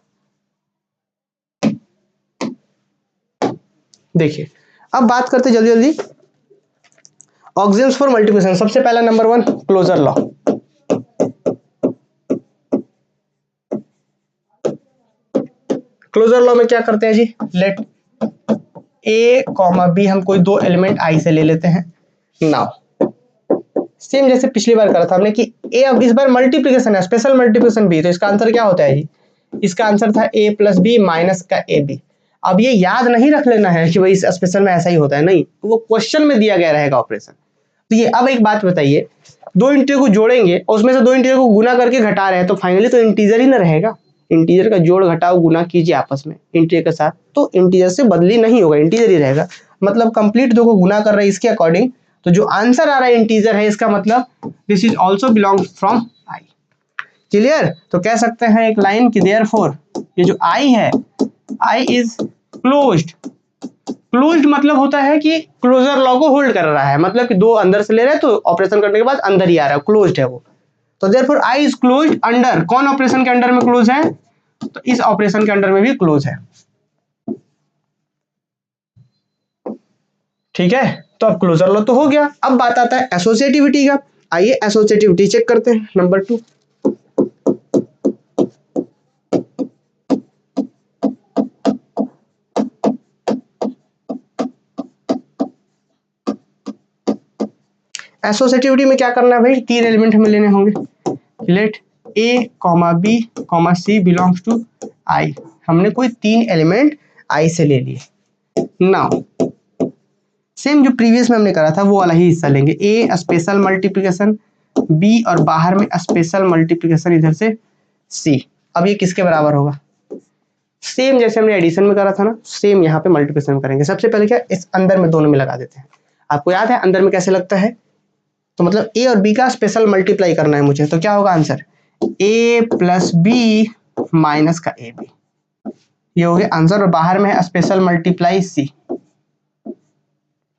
देखिए अब बात करते जल्दी जल्दी ऑक्सियम्स फॉर मल्टीप्लिकेशन। सबसे पहला number 1 closure law. Closure law में क्या करते हैं जी, लेट ए कॉमा बी, हम कोई दो एलिमेंट आई से ले लेते हैं। नाउ सेम जैसे पिछली बार करा था हमने कि ए, अब इस बार मल्टीप्लिकेशन है, स्पेशल मल्टीप्लिकेशन बी, तो इसका आंसर क्या होता है जी, इसका आंसर था ए प्लस बी माइनस का ए बी। अब ये याद नहीं रख लेना है कि भाई स्पेशल में ऐसा ही होता है, नहीं, वो क्वेश्चन में दिया गया रहेगा ऑपरेशन। तो ये अब एक बात बताइए, दो इंटीजर को जोड़ेंगे और उसमें से दो इंटीजर को गुना करके घटा रहे हैं, तो फाइनली तो इंटीजर ही ना रहेगा। इंटीजर का जोड़ घटाओ गुना कीजिए आपस में इंटीजर के साथ, तो इंटीजर से बदली नहीं होगा, इंटीजर ही रहेगा। मतलब कंप्लीट दो को गुना कर रहे हैं इसके अकॉर्डिंग, तो जो आंसर आ रहा है इंटीजर है, इसका मतलब this is also belongs from I. Clear. तो कह सकते हैं एक लाइन की देयरफॉर ये जो आई है, आई इज क्लोज्ड। क्लोज्ड मतलब होता है कि क्लोजर लॉ को होल्ड कर रहा है, मतलब कि दो अंदर से ले रहे हैं तो ऑपरेशन करने के बाद अंदर ही आ रहा है, क्लोज्ड है वो। तो therefore I is closed under, कौन ऑपरेशन के अंडर में क्लोज है, तो इस ऑपरेशन के अंडर में भी क्लोज है। ठीक है, तो अब क्लोजर लॉ तो हो गया। अब बात आता है एसोसिएटिविटी का। आइए एसोसिएटिविटी चेक करते हैं, नंबर 2। एसोसिएटिविटी में क्या करना है भाई, 3 एलिमेंट हमें लेने होंगे। Let A comma B comma C belongs to I. हमने कोई 3 एलिमेंट आई से ले लिए। नाउ सेम जो प्रीवियस में हमने करा था वो वाला ही हिस्सा लेंगे, ए स्पेशल मल्टीप्लिकेशन बी और बाहर में स्पेशल मल्टीप्लिकेशन इधर से सी। अब ये किसके बराबर होगा, सेम जैसे हमने एडिशन में करा था ना, सेम यहाँ पे मल्टीप्लिकेशन में करेंगे। सबसे पहले क्या, इस अंदर में दोनों में लगा देते हैं। आपको याद है अंदर में कैसे लगता है, तो मतलब ए और बी का स्पेशल मल्टीप्लाई करना है मुझे, तो क्या होगा answer, A plus B minus का ए बी, ये हो गया आंसर। और बाहर में है स्पेशल मल्टीप्लाई सी।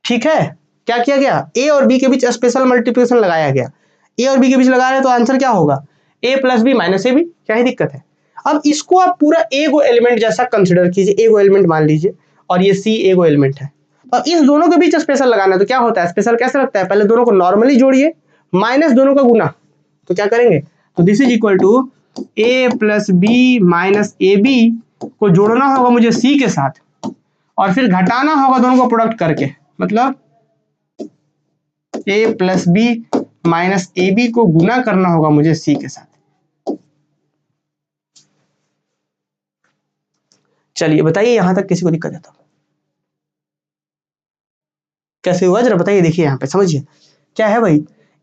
ठीक है, क्या किया गया, ए और बी के बीच स्पेशल मल्टीप्लिकेशन लगाया गया, ए और बी के बीच लगा रहे हैं तो आंसर क्या होगा, A plus B minus A B. क्या ही दिक्कत है। अब इसको आप पूरा ए गो एलिमेंट जैसा कंसिडर कीजिए, ए गो एलिमेंट मान लीजिए और ये सी ए गो एलिमेंट है। अब इन दोनों के बीच स्पेशल लगाना है तो क्या होता है, स्पेशल कैसे लगता है, पहले दोनों को नॉर्मली जोड़िए माइनस दोनों का गुना, तो क्या करेंगे, तो this is equal to A plus B minus A B को जोड़ना होगा मुझे सी के साथ और फिर घटाना होगा दोनों को प्रोडक्ट करके, मतलब A plus B minus A B को गुना करना होगा मुझे सी के साथ। चलिए बताइए यहां तक किसी को दिक्कत है तो कैसे हुआ जरा बताइए। देखिए यहाँ पे समझिए क्या है भाई,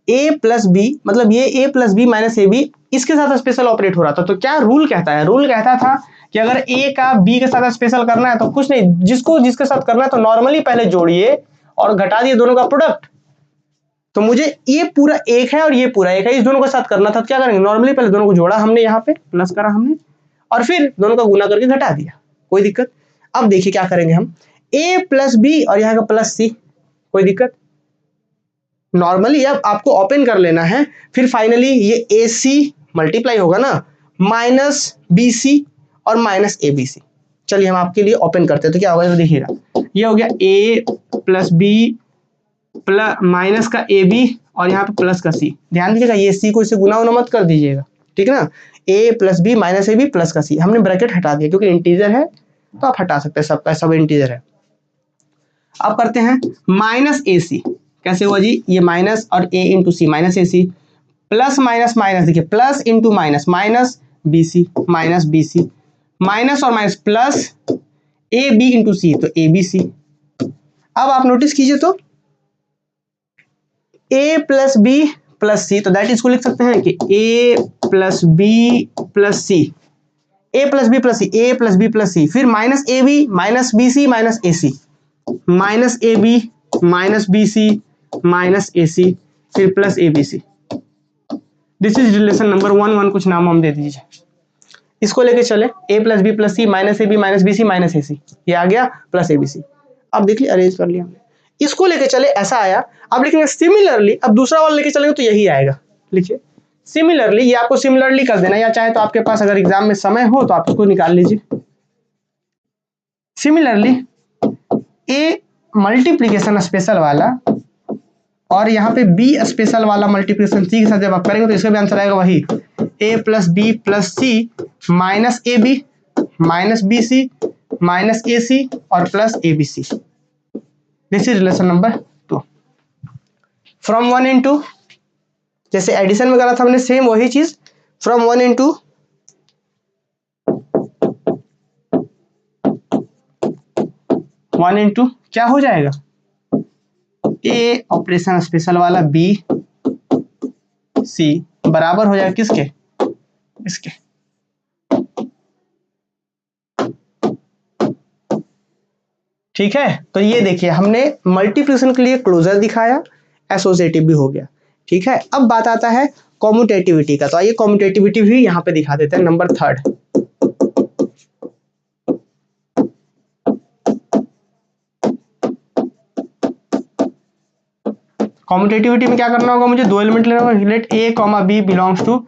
a प्लस बी मतलब ये a plus B minus A B इसके साथ स्पेशल ऑपरेट हो रहा था। तो क्या रूल कहता है, रूल कहता था कि अगर a का b के साथ स्पेशल करना है तो कुछ नहीं, जिसको जिसके साथ करना है तो नॉर्मली पहले जोड़िए और घटा दिए दोनों का प्रोडक्ट। तो मुझे ये पूरा एक है और ये पूरा एक है, इस दोनों के साथ करना था तो क्या करेंगे, नॉर्मली पहले दोनों को जोड़ा हमने, यहाँ पे प्लस करा हमने और फिर दोनों का गुना करके घटा दिया, कोई दिक्कत। अब देखिए क्या करेंगे हम, a प्लस बी और यहाँ का प्लस सी, कोई दिक्कत। नॉर्मली अब आपको ओपन कर लेना है, फिर फाइनली ये ए सी मल्टीप्लाई होगा ना माइनस बी सी और माइनस ए बी सी। चलिए हम आपके लिए ओपन करते हैं तो क्या होगा, तो देखिएगा ये हो गया ए प्लस बी प्लस माइनस का ए बी और यहाँ पे प्लस का सी। ध्यान दीजिएगा ये सी को इससे गुना उना मत कर दीजिएगा, ठीक है ना। A plus B minus A B plus का सी, हमने ब्रैकेट हटा दिया क्योंकि इंटीजर है तो आप हटा सकते हैं, सबका सब इंटीजर है। अब करते हैं माइनस ए सी, कैसे हुआ जी, ये माइनस और A into C minus A C plus minus minus, देखिए plus into minus minus B C minus और minus plus A B into C तो ए बी सी। अब आप नोटिस कीजिए तो A plus B plus C, तो that इसको लिख सकते हैं कि A plus B plus C, A plus B plus C, A plus B plus C, फिर minus A B minus B C minus A C, minus A B minus B C minus A C, फिर plus A B C. This is relation number 1 कुछ नाम हम दे दीजिए। इसको लेके चले A plus B plus C minus A B minus B C minus A C, ये आ गया प्लस ए बी सी। अब देखिए अरेंज कर लिया हमने, इसको लेके चले ऐसा आया। अब लिखेंगे सिमिलरली, अब दूसरा वाला लेके चलेंगे तो यही आएगा, लिखिए सिमिलरली, ये आपको सिमिलरली कर देना, या चाहे तो आपके पास अगर एग्जाम में समय हो तो आप इसको निकाल लीजिए। सिमिलरली ए मल्टीप्लीकेशन स्पेशल वाला और यहाँ पे बी स्पेशल वाला मल्टीप्लीकेशन सी के साथ जब आप करेंगे तो इसका भी आंसर आएगा वही, A plus B plus C minus A B minus B C minus A C और plus A B C. This is relation number 2 from 1 into, जैसे एडिशन में करा था हमने सेम वही चीज, फ्रॉम 1 into 1 into क्या हो जाएगा, ए ऑपरेशन स्पेशल वाला बी सी बराबर हो जाएगा किसके, इसके। ठीक है, तो ये देखिए हमने मल्टीप्लिकेशन के लिए क्लोजर दिखाया, एसोसिएटिव भी हो गया। ठीक है, अब बात आता है कॉम्यूटेटिविटी का, तो आइए कॉम्यूटेटिविटी भी यहाँ पे दिखा देते हैं, नंबर 3। कॉम्यूटेटिविटी में क्या करना होगा, मुझे 2 एलिमेंट लेना होगा, let A comma B belongs to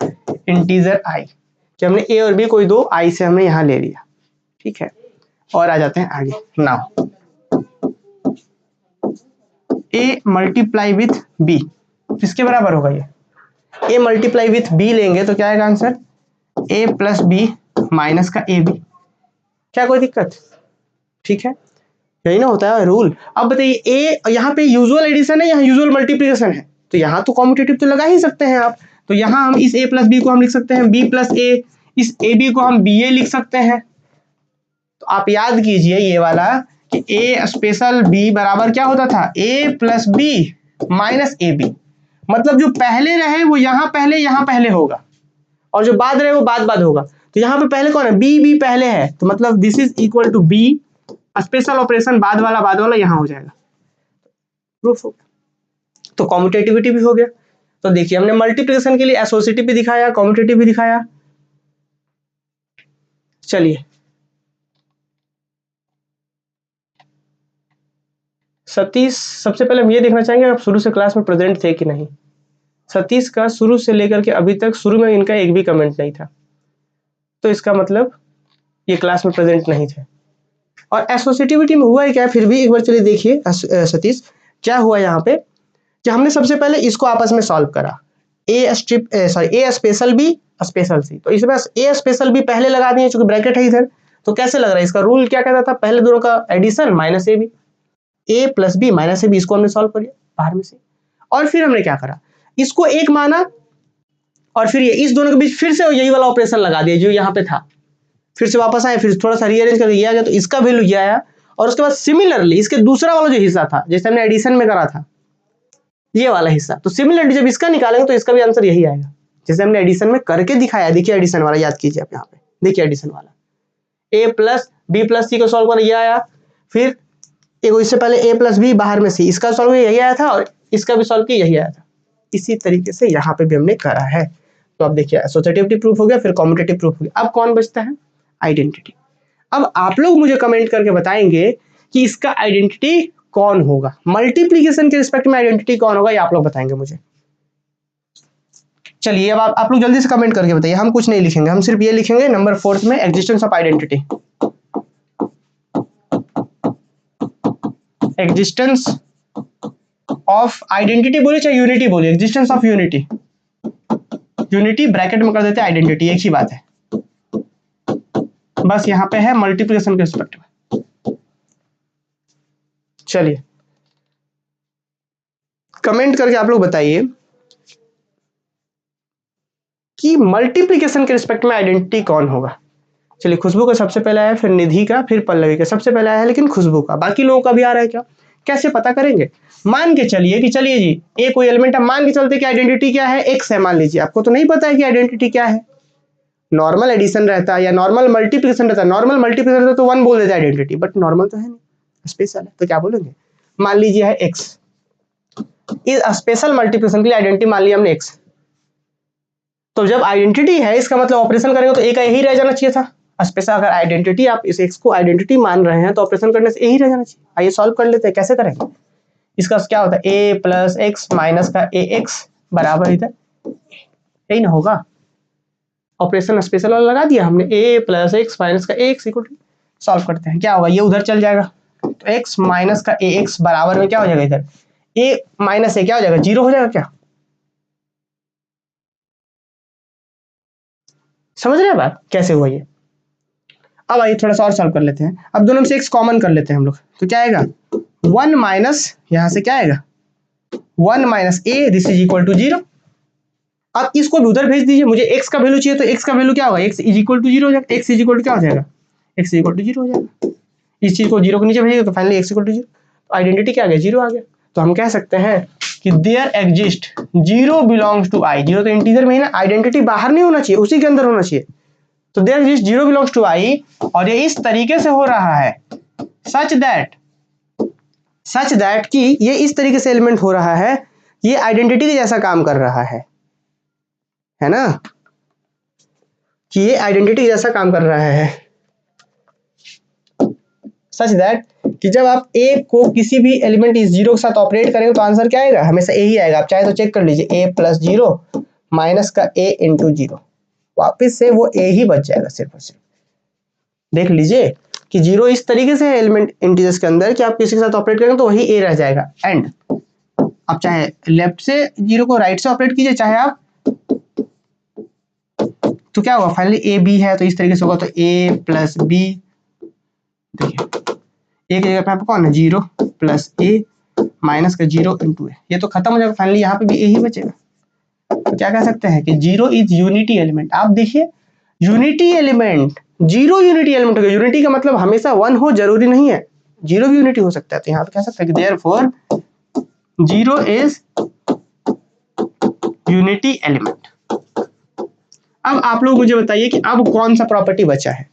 integer I, कि हमने ए और बी कोई 2 आई से हमने यहाँ ले लिया। ठीक है, और आ जाते हैं आगे। Now A multiply with B किसके बराबर होगा, ये ए मल्टीप्लाई विथ बी लेंगे तो क्या आएगा answer, A plus B minus का ए बी। क्या कोई दिक्कत, ठीक है, यही ना होता है रूल। अब बताइए ए यहाँ पे यूजुअल एडिशन है, यहाँ यूजुअल मल्टीप्लिकेशन है, तो यहाँ तो कॉम्पिटिटिव तो लगा ही सकते हैं आप। तो यहाँ हम इस ए प्लस बी को हम लिख सकते हैं बी प्लस ए, इस ए बी को हम बी ए लिख सकते हैं। तो आप याद कीजिए ये वाला कि ए स्पेशल बी बराबर क्या होता था, A plus B minus A B. मतलब जो पहले रहे वो यहाँ पहले होगा, और जो बाद रहे वो बाद होगा। तो यहाँ पे पहले कौन है, बी पहले है, तो मतलब this is equal to B, special operation बाद वाला यहाँ हो जाएगा, प्रूफ हो गया। तो कॉम्यूटेटिविटी भी हो गया। तो देखिए हमने मल्टीप्लिकेशन के लिए एसोसिएटिव भी दिखाया, कॉम्यूटेटिव भी दिखाया। चलिए सतीश, सबसे पहले हम ये देखना चाहेंगे आप शुरू से क्लास में प्रेजेंट थे कि नहीं। सतीश का शुरू से लेकर के अभी तक शुरू में इनका एक भी कमेंट नहीं था, तो इसका मतलब ये क्लास में प्रेजेंट नहीं थे। और एसोसिएटिविटी में हुआ है क्या, फिर भी एक बार चलिए देखिए सतीश क्या हुआ यहाँ पे, कि हमने सबसे पहले इसको आपस में सॉल्व करा, ए स्पेशल बी स्पेशल सी। तो इसमें ए स्पेशल बी पहले लगा दिए चूंकि ब्रैकेट है इधर, तो कैसे लग रहा है, इसका रूल क्या कहता था, पहले दोनों का addition minus A B, A plus B minus A B, इसको हमने सॉल्व कर लिया बाहर में से। और फिर हमने क्या करा, इसको एक माना, और फिर ये इस दोनों के बीच फिर से यही वाला ऑपरेशन लगा दिया जो यहाँ पे था, फिर से वापस आए, फिर थोड़ा सा रीअरेंज करके ये आ गया, तो इसका वैल्यू ये आया। और उसके बाद सिमिलरली इसके दूसरा वाला जो हिस्सा था, जैसे हमने एडिशन में करा था ये वाला हिस्सा, तो सिमिलरली जब इसका निकालेंगे तो इसका भी आंसर यही आएगा जैसे हमने एडिशन में करके दिखाया। देखिए एडिशन वाला याद कीजिए आप, यहाँ पे देखिए एडिशन वाला, ए प्लस बी प्लस सी को सॉल्व करना ये आया, फिर एक इससे पहले ए प्लस बी बाहर में सी, इसका सॉल्व यही आया था, और इसका भी सॉल्व किया यही आया था। इसी तरीके से यहाँ पे भी हमने करा है। तो अब देखिए एसोसिएटिविटी प्रूफ हो गया, फिर कॉम्यूटेटिव प्रूफ हो गया। अब कौन बचता है, आइडेंटिटी। अब आप लोग मुझे कमेंट करके बताएंगे कि इसका आइडेंटिटी कौन होगा, मल्टीप्लिकेशन के रिस्पेक्ट में आइडेंटिटी कौन होगा, ये आप लोग बताएंगे मुझे। चलिए अब आप लोग जल्दी से कमेंट करके बताइए, हम कुछ नहीं लिखेंगे, हम सिर्फ ये लिखेंगे नंबर 4 में existence of identity. Existence of identity बोलिए चाहे यूनिटी बोलिए, existence of unity, unity bracket में कर देते हैं, आइडेंटिटी एक ही बात है, बस यहाँ पे है मल्टीप्लिकेशन के रिस्पेक्ट में। चलिए कमेंट करके आप लोग बताइए कि मल्टीप्लिकेशन के रिस्पेक्ट में आइडेंटिटी कौन होगा। चलिए खुशबू का सबसे पहले आया, फिर निधि का, फिर पल्लवी का, सबसे पहले आया है लेकिन खुशबू का, बाकी लोगों का भी आ रहा है क्या, कैसे पता करेंगे। मान के चलिए कि चलिए जी ए कोई एलिमेंट है, मान के चलते कि आइडेंटिटी क्या है, एक्स है मान लीजिए, आपको तो नहीं पता है कि आइडेंटिटी क्या है, नॉर्मल एडिशन रहता है या नॉर्मल मल्टीप्लिकेशन रहता है, नॉर्मल मल्टीप्लिकेशन रहता है तो 1 बोल देता है आइडेंटिटी, बट नॉर्मल तो है नहीं, स्पेशल है, तो क्या बोलेंगे, मान लीजिए है एक्स, इस स्पेशल मल्टीप्लिकेशन के लिए आइडेंटिटी मान लिया हमने एक्स, तो जब आइडेंटिटी है इसका मतलब ऑपरेशन करेंगे तो ए का यही रह जाना चाहिए था स्पेशल। अगर आइडेंटिटी आप इस एक्स को आइडेंटिटी मान रहे हैं तो ऑपरेशन करने से यही रह जाना चाहिए। आइए सॉल्व कर लेते हैं, कैसे करेंगे। इसका क्या होता है, ए प्लस एक्स माइनस का ए एक्स बराबर इधर यही ना होगा, ऑपरेशन स्पेशल वाला लगा दिया हमने, ए प्लस एक्स माइनस का ए एक्स इक्वल टू, सॉल्व करते हैं क्या होगा, ये उधर चल जाएगा, तो एक्स माइनस का ए एक्स बराबर में क्या हो जाएगा, इधर ए माइनस ए क्या हो जाएगा, 0 हो जाएगा क्या, समझ रहे हैं बात कैसे हुआ ये। अब आइए थोड़ा सा और सॉल्व कर लेते हैं, अब दोनों में से एक्स कॉमन कर लेते हैं हम लोग, तो क्या आएगा 1 माइनस, यहां से क्या आएगा 1 minus A, this is equal to 0। अब इसको भी उधर भेज दीजिए, मुझे x का वैल्यू चाहिए, तो x का वैल्यू क्या होगा, x इज इक्वल टू 0 हो जाएगा, x इज इक्वल टू क्या हो जाएगा, x इज इक्वल टू 0 हो जाएगा। इस चीज को 0 को नीचे भेजिएगा तो फाइनली x इक्वल टू 0, तो आइडेंटिटी क्या आ गया, 0 आ गया। तो हम कह सकते हैं कि there exist 0 belongs to i, 0 तो इंटीजर में ही ना, आइडेंटिटी बाहर नहीं होना चाहिए, उसी के अंदर होना चाहिए, तो there exist 0 belongs to i, और ये इस तरीके से हो रहा है सच दैट कि ये इस तरीके से एलिमेंट हो रहा है, ये आइडेंटिटी के जैसा काम कर रहा है ना, कि ये आइडेंटिटी जैसा काम कर रहा है, सच दैट कि जब आप ए को किसी भी एलिमेंट इस 0 के साथ ऑपरेट करेंगे तो आंसर क्या आएगा, हमेशा यही आएगा। आप चाहे तो चेक कर लीजिए, ए प्लस 0 माइनस का ए इंटू 0, वापिस से वो ए ही बच जाएगा सिर्फ और सिर्फ। देख लीजिए कि 0 इस तरीके से है एलिमेंट इंटीजर्स के अंदर कि आप किसी के साथ ऑपरेट करेंगे तो वही ए रह जाएगा। एंड आप चाहे लेफ्ट से 0 को राइट से ऑपरेट कीजिए, चाहे आप, तो क्या होगा फाइनली ए बी है तो इस तरीके से होगा, तो ए प्लस बी, देखिए एक जगह पे यहाँ पे कौन है 0 प्लस ए माइनस का 0 इंटू ए, ये तो खत्म हो जाएगा, फाइनली यहाँ पे भी ए ही बचेगा। तो क्या कह सकते हैं कि 0 इज यूनिटी एलिमेंट। आप देखिए यूनिटी एलिमेंट, 0 यूनिटी एलिमेंट हो गया, यूनिटी का मतलब हमेशा 1 हो जरूरी नहीं है, जीरो भी यूनिटी हो सकता है, तो यहाँ पे कह सकते हैं कि therefore zero is unity element. अब आप लोग मुझे बताइए कि अब कौन सा प्रॉपर्टी बचा है।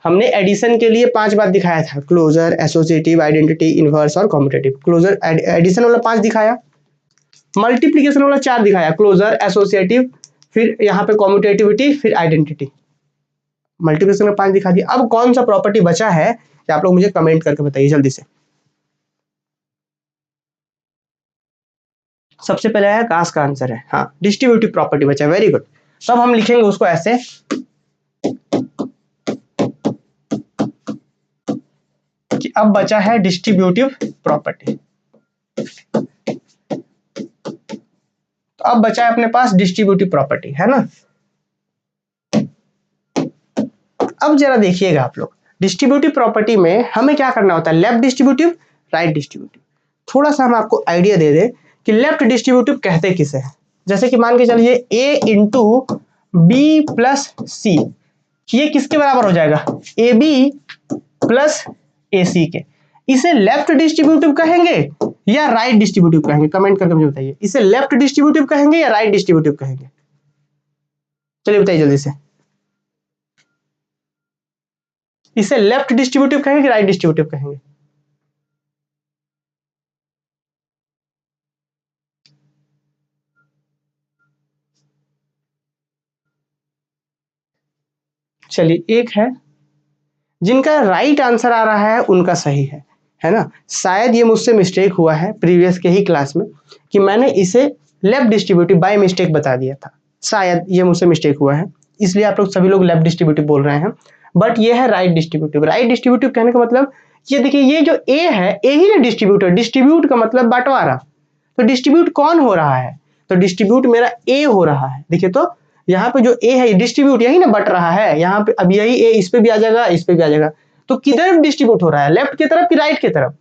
हमने एडिशन के लिए 5 बात दिखाया था, क्लोजर, एसोसिएटिव, आइडेंटिटी, इनवर्स और कॉम्पिटिटिव। क्लोजर एडिशन वाला 5 दिखाया, मल्टीप्लिकेशन वाला 4 दिखाया, क्लोजर, एसोसिएटिव, फिर यहाँ पे कॉम्पिटिटिविटी, फिर आइडेंटिटी। मल्टीप्लिकेशन में 5 दिखा दिया। अब कौन सा प्रॉपर्टी बचा है कि आप लोग मुझे कमेंट करके बताइए जल्दी से। सबसे पहले है कास का आंसर है, हाँ डिस्ट्रीब्यूटिव प्रॉपर्टी बचा है, वेरी गुड। तब हम लिखेंगे उसको ऐसे, कि अब बचा है डिस्ट्रीब्यूटिव प्रॉपर्टी। तो अब बचा है अपने पास डिस्ट्रीब्यूटिव प्रॉपर्टी, है ना। अब जरा देखिएगा आप लोग, डिस्ट्रीब्यूटिव प्रॉपर्टी में हमें क्या करना होता है, लेफ्ट डिस्ट्रीब्यूटिव, राइट डिस्ट्रीब्यूटिव। थोड़ा सा हम आपको आइडिया दे दें कि लेफ्ट डिस्ट्रीब्यूटिव कहते किसे हैं। जैसे कि मान के चलिए a इंटू बी प्लस सी, ये किसके बराबर हो जाएगा, ए बी प्लस ए सी के। इसे लेफ्ट डिस्ट्रीब्यूटिव कहेंगे या राइट डिस्ट्रीब्यूटिव कहेंगे, कमेंट करके मुझे बताइए। इसे लेफ्ट डिस्ट्रीब्यूटिव कहेंगे या राइट डिस्ट्रीब्यूटिव कहेंगे, चलिए बताइए जल्दी से। इसे लेफ्ट डिस्ट्रीब्यूटिव कहेंगे कि राइट डिस्ट्रीब्यूटिव कहेंगे। चलिए, एक है जिनका राइट आंसर आ रहा है उनका सही है ना। शायद ये मुझसे मिस्टेक हुआ है प्रीवियस के ही क्लास में कि मैंने इसे लेफ्ट डिस्ट्रीब्यूटिव बाय मिस्टेक बता दिया था, शायद ये मुझसे मिस्टेक हुआ है, इसलिए आप लोग सभी लोग लेफ्ट डिस्ट्रीब्यूटिव बोल रहे हैं। बट ये है राइट डिस्ट्रीब्यूटिव। राइट डिस्ट्रीब्यूटिव कहने का मतलब ये देखिए, ये जो ए है, ए ही ना डिस्ट्रीब्यूटर, डिस्ट्रीब्यूट का मतलब बंटवारा। तो डिस्ट्रीब्यूट कौन हो रहा है, तो डिस्ट्रीब्यूट मेरा ए हो रहा है। देखिए तो यहाँ पे जो ए है डिस्ट्रीब्यूट यही ना बट रहा है, यहाँ पे अब यही ए इस पे भी आ जाएगा, इस पे भी आ जाएगा। तो किधर डिस्ट्रीब्यूट हो रहा है, लेफ्ट की तरफ कि राइट की तरफ।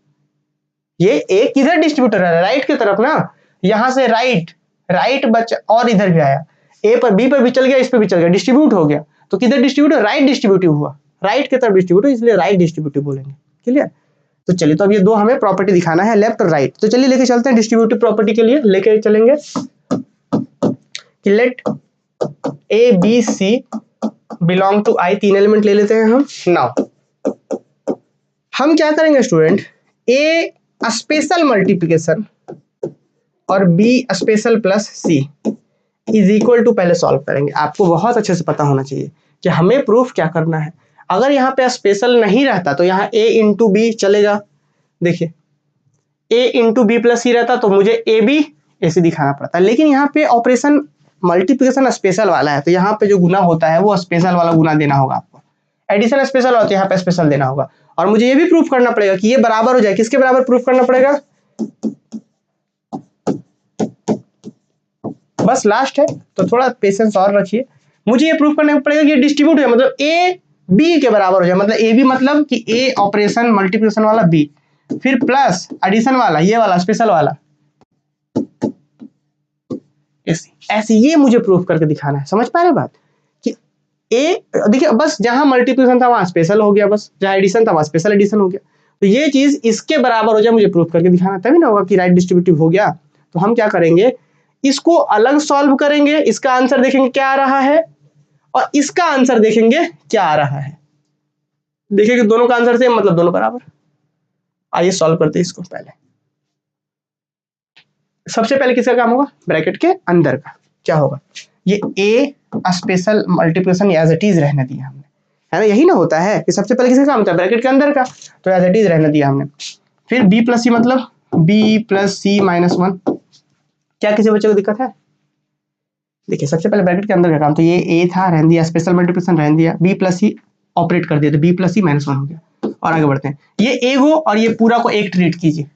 ये ए किधर डिस्ट्रीब्यूट हो रहा है, राइट की तरफ ना। यहाँ से राइट, राइट बच और इधर भी आया, ए पर बी पर भी चल गया, इस पे भी चल गया, डिस्ट्रीब्यूट हो गया। तो किधर डिस्ट्रीब्यूट, राइट डिस्ट्रीब्यूटिव हुआ, राइट की तरफ डिस्ट्रीब्यूट, इसलिए राइट डिस्ट्रीब्यूटिव बोलेंगे। क्लियर। तो चलिए, तो अब ये दो हमें प्रॉपर्टी दिखाना है, लेफ्ट और राइट। तो चलिए लेके चलते हैं डिस्ट्रीब्यूटिव प्रॉपर्टी के लिए, लेके चलेंगे कि let A B C belong to I, 3 element ले लेते हैं हम। नाउ हम क्या करेंगे स्टूडेंट, ए स्पेशल मल्टीप्लिकेशन और B special plus C is equal to पहले सॉल्व करेंगे। आपको बहुत अच्छे से पता होना चाहिए कि हमें प्रूफ क्या करना है। अगर यहाँ पे स्पेशल नहीं रहता तो यहाँ a इंटू बी चलेगा। देखिए a इंटू बी प्लस सी रहता तो मुझे ए बी ए सी दिखाना पड़ता, लेकिन यहाँ पे ऑपरेशन मल्टीप्लिकेशन स्पेशल वाला है, तो यहाँ पे जो गुना होता है वो स्पेशल वाला गुना देना होगा आपको। एडिशन स्पेशल होता है, यहाँ पे स्पेशल देना होगा। और मुझे ये भी प्रूफ करना पड़ेगा कि ये बराबर हो जाए, किसके बराबर प्रूफ करना पड़ेगा, बस लास्ट है, तो थोड़ा पेशेंस और रखिए। मुझे ये प्रूफ करना पड़ेगा कि ये डिस्ट्रीब्यूट है, मतलब ए बी के बराबर हो जाए, मतलब ए बी मतलब कि ए ऑपरेशन मल्टीप्लिकेशन वाला बी, फिर प्लस एडिशन वाला ये वाला स्पेशल वाला ऐसे ये मुझे प्रूफ करके दिखाना है। समझ पा रहे बात कि ए, देखिए बस जहां मल्टीप्लिकेशन था वहां स्पेशल हो गया, बस जहां एडिशन था वहां स्पेशल एडिशन हो गया। तो ये चीज इसके बराबर हो जाए मुझे प्रूफ करके दिखाना, तभी ना होगा कि राइट डिस्ट्रीब्यूटिव हो गया। तो हम क्या करेंगे, इसको अलग सॉल्व करेंगे, इसका आंसर देखेंगे क्या आ रहा है और इसका आंसर देखेंगे क्या आ रहा है। देखिए कि दोनों का आंसर सेम, मतलब दोनों बराबर। आइए सॉल्व करते हैं इसको। पहले सबसे पहले किसका काम होगा, ब्रैकेट के अंदर का क्या होगा, ये A special multiplication as it is रहने दिया हमने, है ना। यही ना होता है कि सबसे पहले किसका काम होता है, ब्रैकेट के अंदर का, तो एज इट इज रहने दिया हमने। फिर बी प्लस सी मतलब बी प्लस सी माइनस 1। क्या किसी बच्चे को दिक्कत है, देखिए सबसे पहले ब्रैकेट के अंदर का काम, तो ये ए था रहने दिया, स्पेशल मल्टीप्लिकेशन रहने दिया, बी प्लस सी ऑपरेट कर दिया, तो बी प्लस सी माइनस 1 हो गया। और आगे बढ़ते हैं, ये ए को और ये पूरा को एक ट्रीट कीजिए।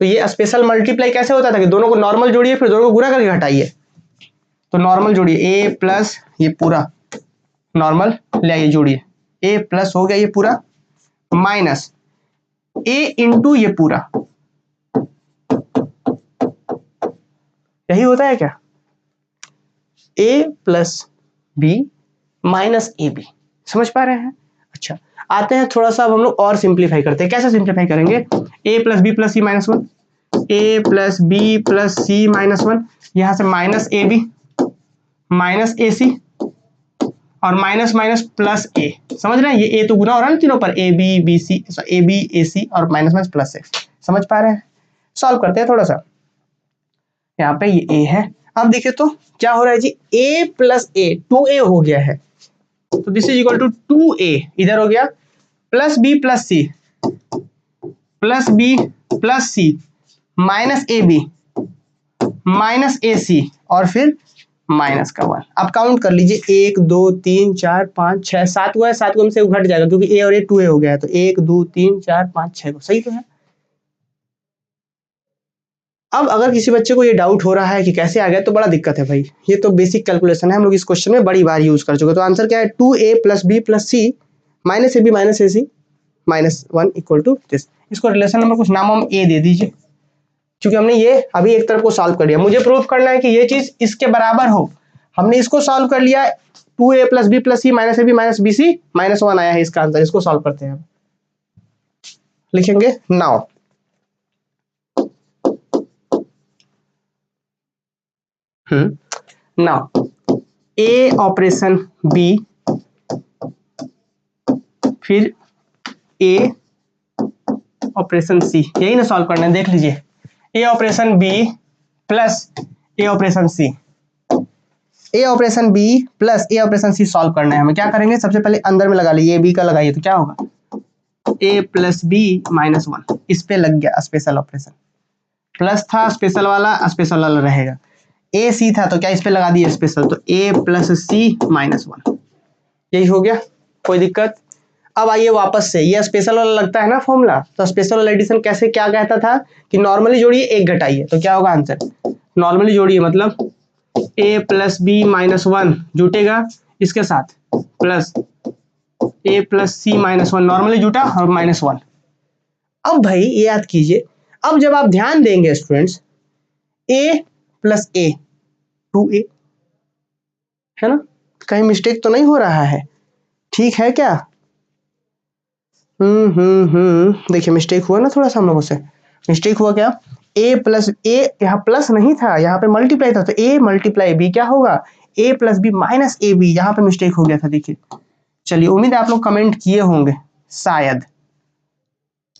तो ये स्पेशल मल्टीप्लाई कैसे होता था कि दोनों को नॉर्मल जोड़िए, फिर दोनों को गुणा करके घटाइए। तो नॉर्मल जोड़िए, ए प्लस ये पूरा नॉर्मल ले आइए जोड़िए, ए प्लस हो गया ये पूरा माइनस ए इंटू ये पूरा, यही होता है क्या, A plus B minus A B. समझ पा रहे हैं। अच्छा आते हैं थोड़ा सा अब हम लोग और सिंप्लीफाई करते हैं। कैसे सिंप्लीफाई करेंगे? a plus B plus C minus one, A plus B plus C minus one, यहाँ से minus A B minus A C और माइनस माइनस प्लस ए। समझ रहे हैं? ये ए तो गुना हो रहा है ना तीनों पर, A B B C, A B A C और माइनस माइनस प्लस ए। समझ पा रहे हैं? सॉल्व करते हैं थोड़ा सा। यहाँ पे ये ए है, अब देखिए तो क्या हो रहा है जी, a प्लस ए 2a हो गया है, तो this is equal to 2a इधर हो गया, plus b plus C minus A B minus A C और फिर माइनस का 1। अब काउंट कर लीजिए, 1 2 3 4 5 6 7 हुआ है, 7 को से घट जाएगा क्योंकि a और a 2a हो गया है, तो 1 2 3 4 5 6 को सही तो है। अब अगर किसी बच्चे को ये डाउट हो रहा है कि कैसे आ गया, तो बड़ा दिक्कत है भाई, ये तो बेसिक कैलकुलेशन है, हम लोग इस क्वेश्चन में बड़ी बार यूज कर चुके। तो आंसर क्या है? 2a plus B plus C minus A B minus A C minus 1 equal to this. इसको रिलेशन नंबर कुछ नाम हम ए दे दीजिए, क्योंकि हमने ये अभी एक तरफ को सॉल्व कर लिया। मुझे प्रूफ करना है कि ये चीज इसके बराबर हो, हमने इसको सॉल्व कर लिया, 2a plus B plus C minus A B minus B C minus 1 आया है इसका आंसर। इसको सॉल्व करते हैं, लिखेंगे नाउ नाउ ए ऑपरेशन बी फिर ए ऑपरेशन सी, यही ना सॉल्व करना है। देख लीजिए, ए ऑपरेशन बी प्लस ए ऑपरेशन सी, ए ऑपरेशन बी प्लस ए ऑपरेशन सी सॉल्व करना है हमें। क्या करेंगे? सबसे पहले अंदर में लगा लीजिए, बी का लगाइए तो क्या होगा, ए प्लस बी माइनस 1, इस पे लग गया स्पेशल ऑपरेशन, प्लस था स्पेशल वाला रहेगा, ए सी था तो क्या इस पे लगा दिए स्पेशल, तो ए प्लस सी माइनस 1, यही हो गया, कोई दिक्कत। अब आइए वापस से, ये स्पेशल वाला लगता है ना फॉर्मूला, तो स्पेशल वाला एडिशन कैसे क्या कहता था कि नॉर्मली जोड़िए एक घटाइए, तो क्या होगा आंसर, नॉर्मली जोड़िए मतलब ए प्लस बी माइनस 1 जुटेगा इसके साथ प्लस ए प्लस सी माइनस 1, नॉर्मली जुटा और माइनस 1। अब भाई ये याद कीजिए, अब जब आप ध्यान देंगे students, A plus A 2a है ना, कहीं मिस्टेक तो नहीं हो रहा है? ठीक है क्या? देखिए मिस्टेक हुआ ना थोड़ा सा हम लोगों से, मिस्टेक हुआ क्या, a प्लस ए, यहाँ प्लस नहीं था, यहाँ पे मल्टीप्लाई था, तो a मल्टीप्लाई b क्या होगा, a plus B minus A B, यहाँ पे मिस्टेक हो गया था। देखिए, चलिए उम्मीद है आप लोग कमेंट किए होंगे, शायद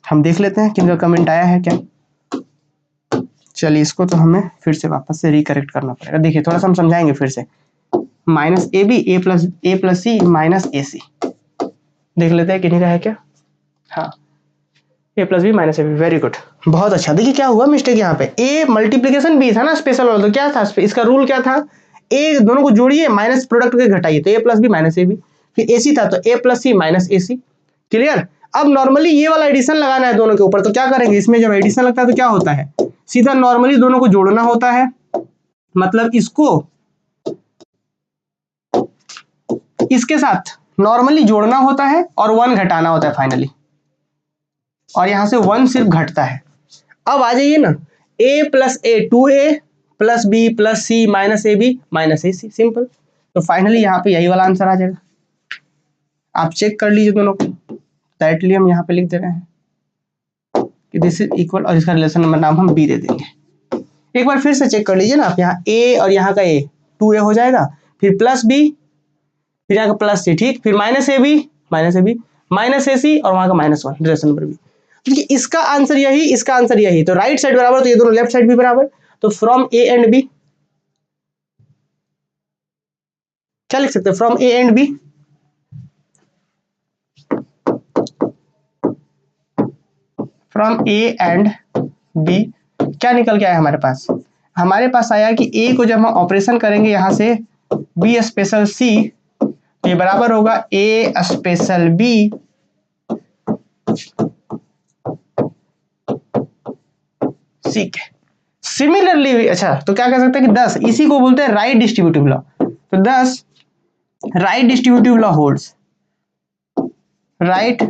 हम देख लेते हैं किनका कमेंट आया है क्या। चलिए इसको तो हमें फिर से वापस से रिकरेक्ट करना पड़ेगा। देखिए थोड़ा सा हम समझाएंगे फिर से, minus A B A plus C minus A C, देख लेते हैं किन्हीं का है क्या। हाँ, A plus B minus A B, very good, बहुत अच्छा। देखिए क्या हुआ मिस्टेक, यहाँ पे ए मल्टीप्लीकेशन बी था ना स्पेशल वाला, तो क्या था इसका रूल क्या था, ए दोनों को जोड़िए माइनस प्रोडक्ट के घटाइए, तो A plus B minus A B, फिर ए सी था तो A plus C minus A C, clear. अब नॉर्मली ये वाला एडिशन लगाना है दोनों के ऊपर, तो क्या करेंगे, इसमें जब एडिशन लगता है तो क्या होता है, सीधा नॉर्मली दोनों को जोड़ना होता है, मतलब इसको इसके साथ नॉर्मली जोड़ना होता है और 1 घटाना होता है फाइनली, और यहां से 1 सिर्फ घटता है। अब आ जाइए ना, a plus A 2a plus B plus C minus A B minus A C, simple. तो फाइनली यहाँ पे यही वाला आंसर आ जाएगा, आप चेक कर लीजिए दोनों को, डायरेक्टली हम यहाँ पे लिख दे रहे हैं कि दिस इज इक्वल, और इसका रिलेशन नंबर नाम हम b दे देंगे। एक बार फिर से चेक कर लीजिए ना आप, यहाँ a और यहाँ का a 2a हो जाएगा, फिर प्लस b, फिर यहाँ का प्लस सी, ठीक, फिर minus A B minus A C और वहां का माइनस 1, रिलेशन नंबर b। देखिए इसका आंसर यही, इसका आंसर यही, तो राइट साइड बराबर, तो ये दोनों लेफ्ट साइड भी बराबर, तो फ्रॉम ए एंड बी क्या लिख सकते हैं, from A and B, from A and B क्या निकल के आया हमारे पास, हमारे पास आया कि ए को जब हम ऑपरेशन करेंगे यहां से बी स्पेशल सी, तो ये बराबर होगा ए स्पेशल बी सी के। सिमिलरली, अच्छा तो क्या कह सकते हैं कि 10, इसी को बोलते हैं राइट डिस्ट्रीब्यूटिव लॉ, तो 10 right distributive law holds, right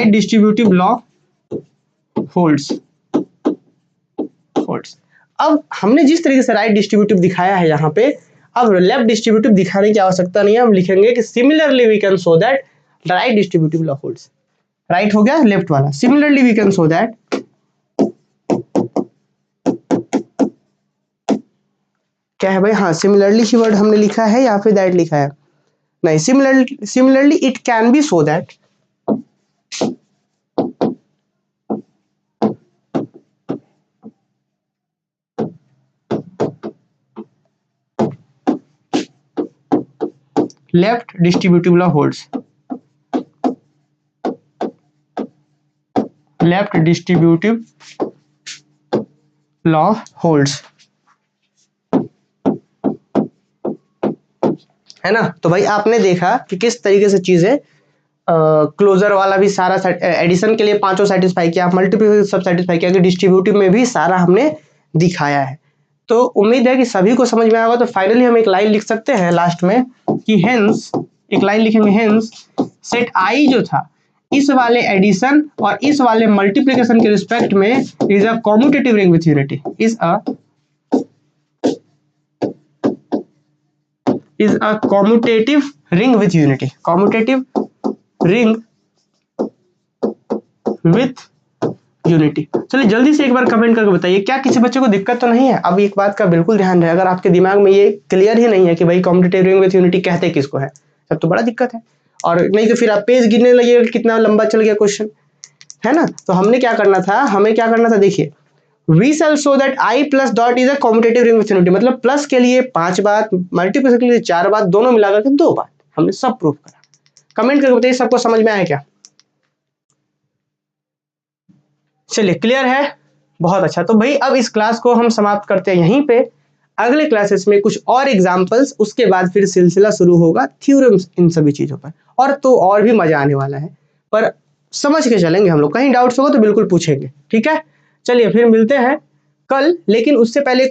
distributive law holds. अब हमने जिस तरीके से राइट डिस्ट्रीब्यूटिव दिखाया है यहाँ पे, अब लेफ्ट डिस्ट्रीब्यूटिव दिखाने की आवश्यकता नहीं है, हम लिखेंगे कि similarly we can show that the right distributive law holds. Right हो गया लेफ्ट वाला, similarly we can show that क्या है भाई, हाँ सिमिलरली कीवर्ड हमने लिखा है या फिर दैट लिखा है, नहीं similarly it can be so that left distributive law holds, left distributive law holds, है ना। तो भाई आपने देखा कि किस तरीके से चीजें क्लोजर वाला भी सारा एडिशन के लिए पांचों सेटिस्फाई किया, मल्टीप्लिकेशन सब सेटिस्फाई किया, कि डिस्ट्रीब्यूटिव में भी सारा हमने दिखाया है। तो उम्मीद है कि सभी को समझ में आया होगा। तो फाइनली हम एक लाइन लिख सकते हैं लास्ट में कि हेंस, एक लाइन लिखेंगे, हेंस सेट आई जो था इस वाले एडिशन और इस वाले मल्टीप्लिकेशन के रिस्पेक्ट में is a commutative ring with unity, is a commutative ring with unity, commutative ring with unity। चलिए जल्दी से एक बार कमेंट करके बताइए क्या किसी बच्चे को दिक्कत तो नहीं है। अब एक बात का बिल्कुल ध्यान रहे, अगर आपके दिमाग में ये क्लियर ही नहीं है कि भाई कॉम्यूटेटिव रिंग विथ यूनिटी कहते किसको है, तब तो बड़ा दिक्कत है। और नहीं तो फिर आप पेज गिनने लगिएगा कितना लंबा चल गया क्वेश्चन, है ना। तो हमने क्या करना था, हमें क्या करना था, देखिए we shall show that I plus dot is a commutative ring with unity, मतलब प्लस के लिए 5 बात, मल्टीप्लिकेशन के लिए 4 बात, दोनों मिलाकर के 2 बात, हमने सब प्रूफ करा। कमेंट करके बताइए सबको समझ में आया क्या। चलिए क्लियर है, बहुत अच्छा। तो भाई अब इस क्लास को हम समाप्त करते हैं यहीं पे। अगले क्लासेस में कुछ और एग्जांपल्स, उसके बाद फिर सिलसिला शुरू होगा थ्योरम्स इन सभी चीजों पर, और तो और भी मजा आने वाला है। पर समझ के चलेंगे हम लोग, कहीं डाउट्स होगा तो बिल्कुल पूछेंगे, ठीक है। चलिए फिर मिलते हैं कल, लेकिन उससे पहले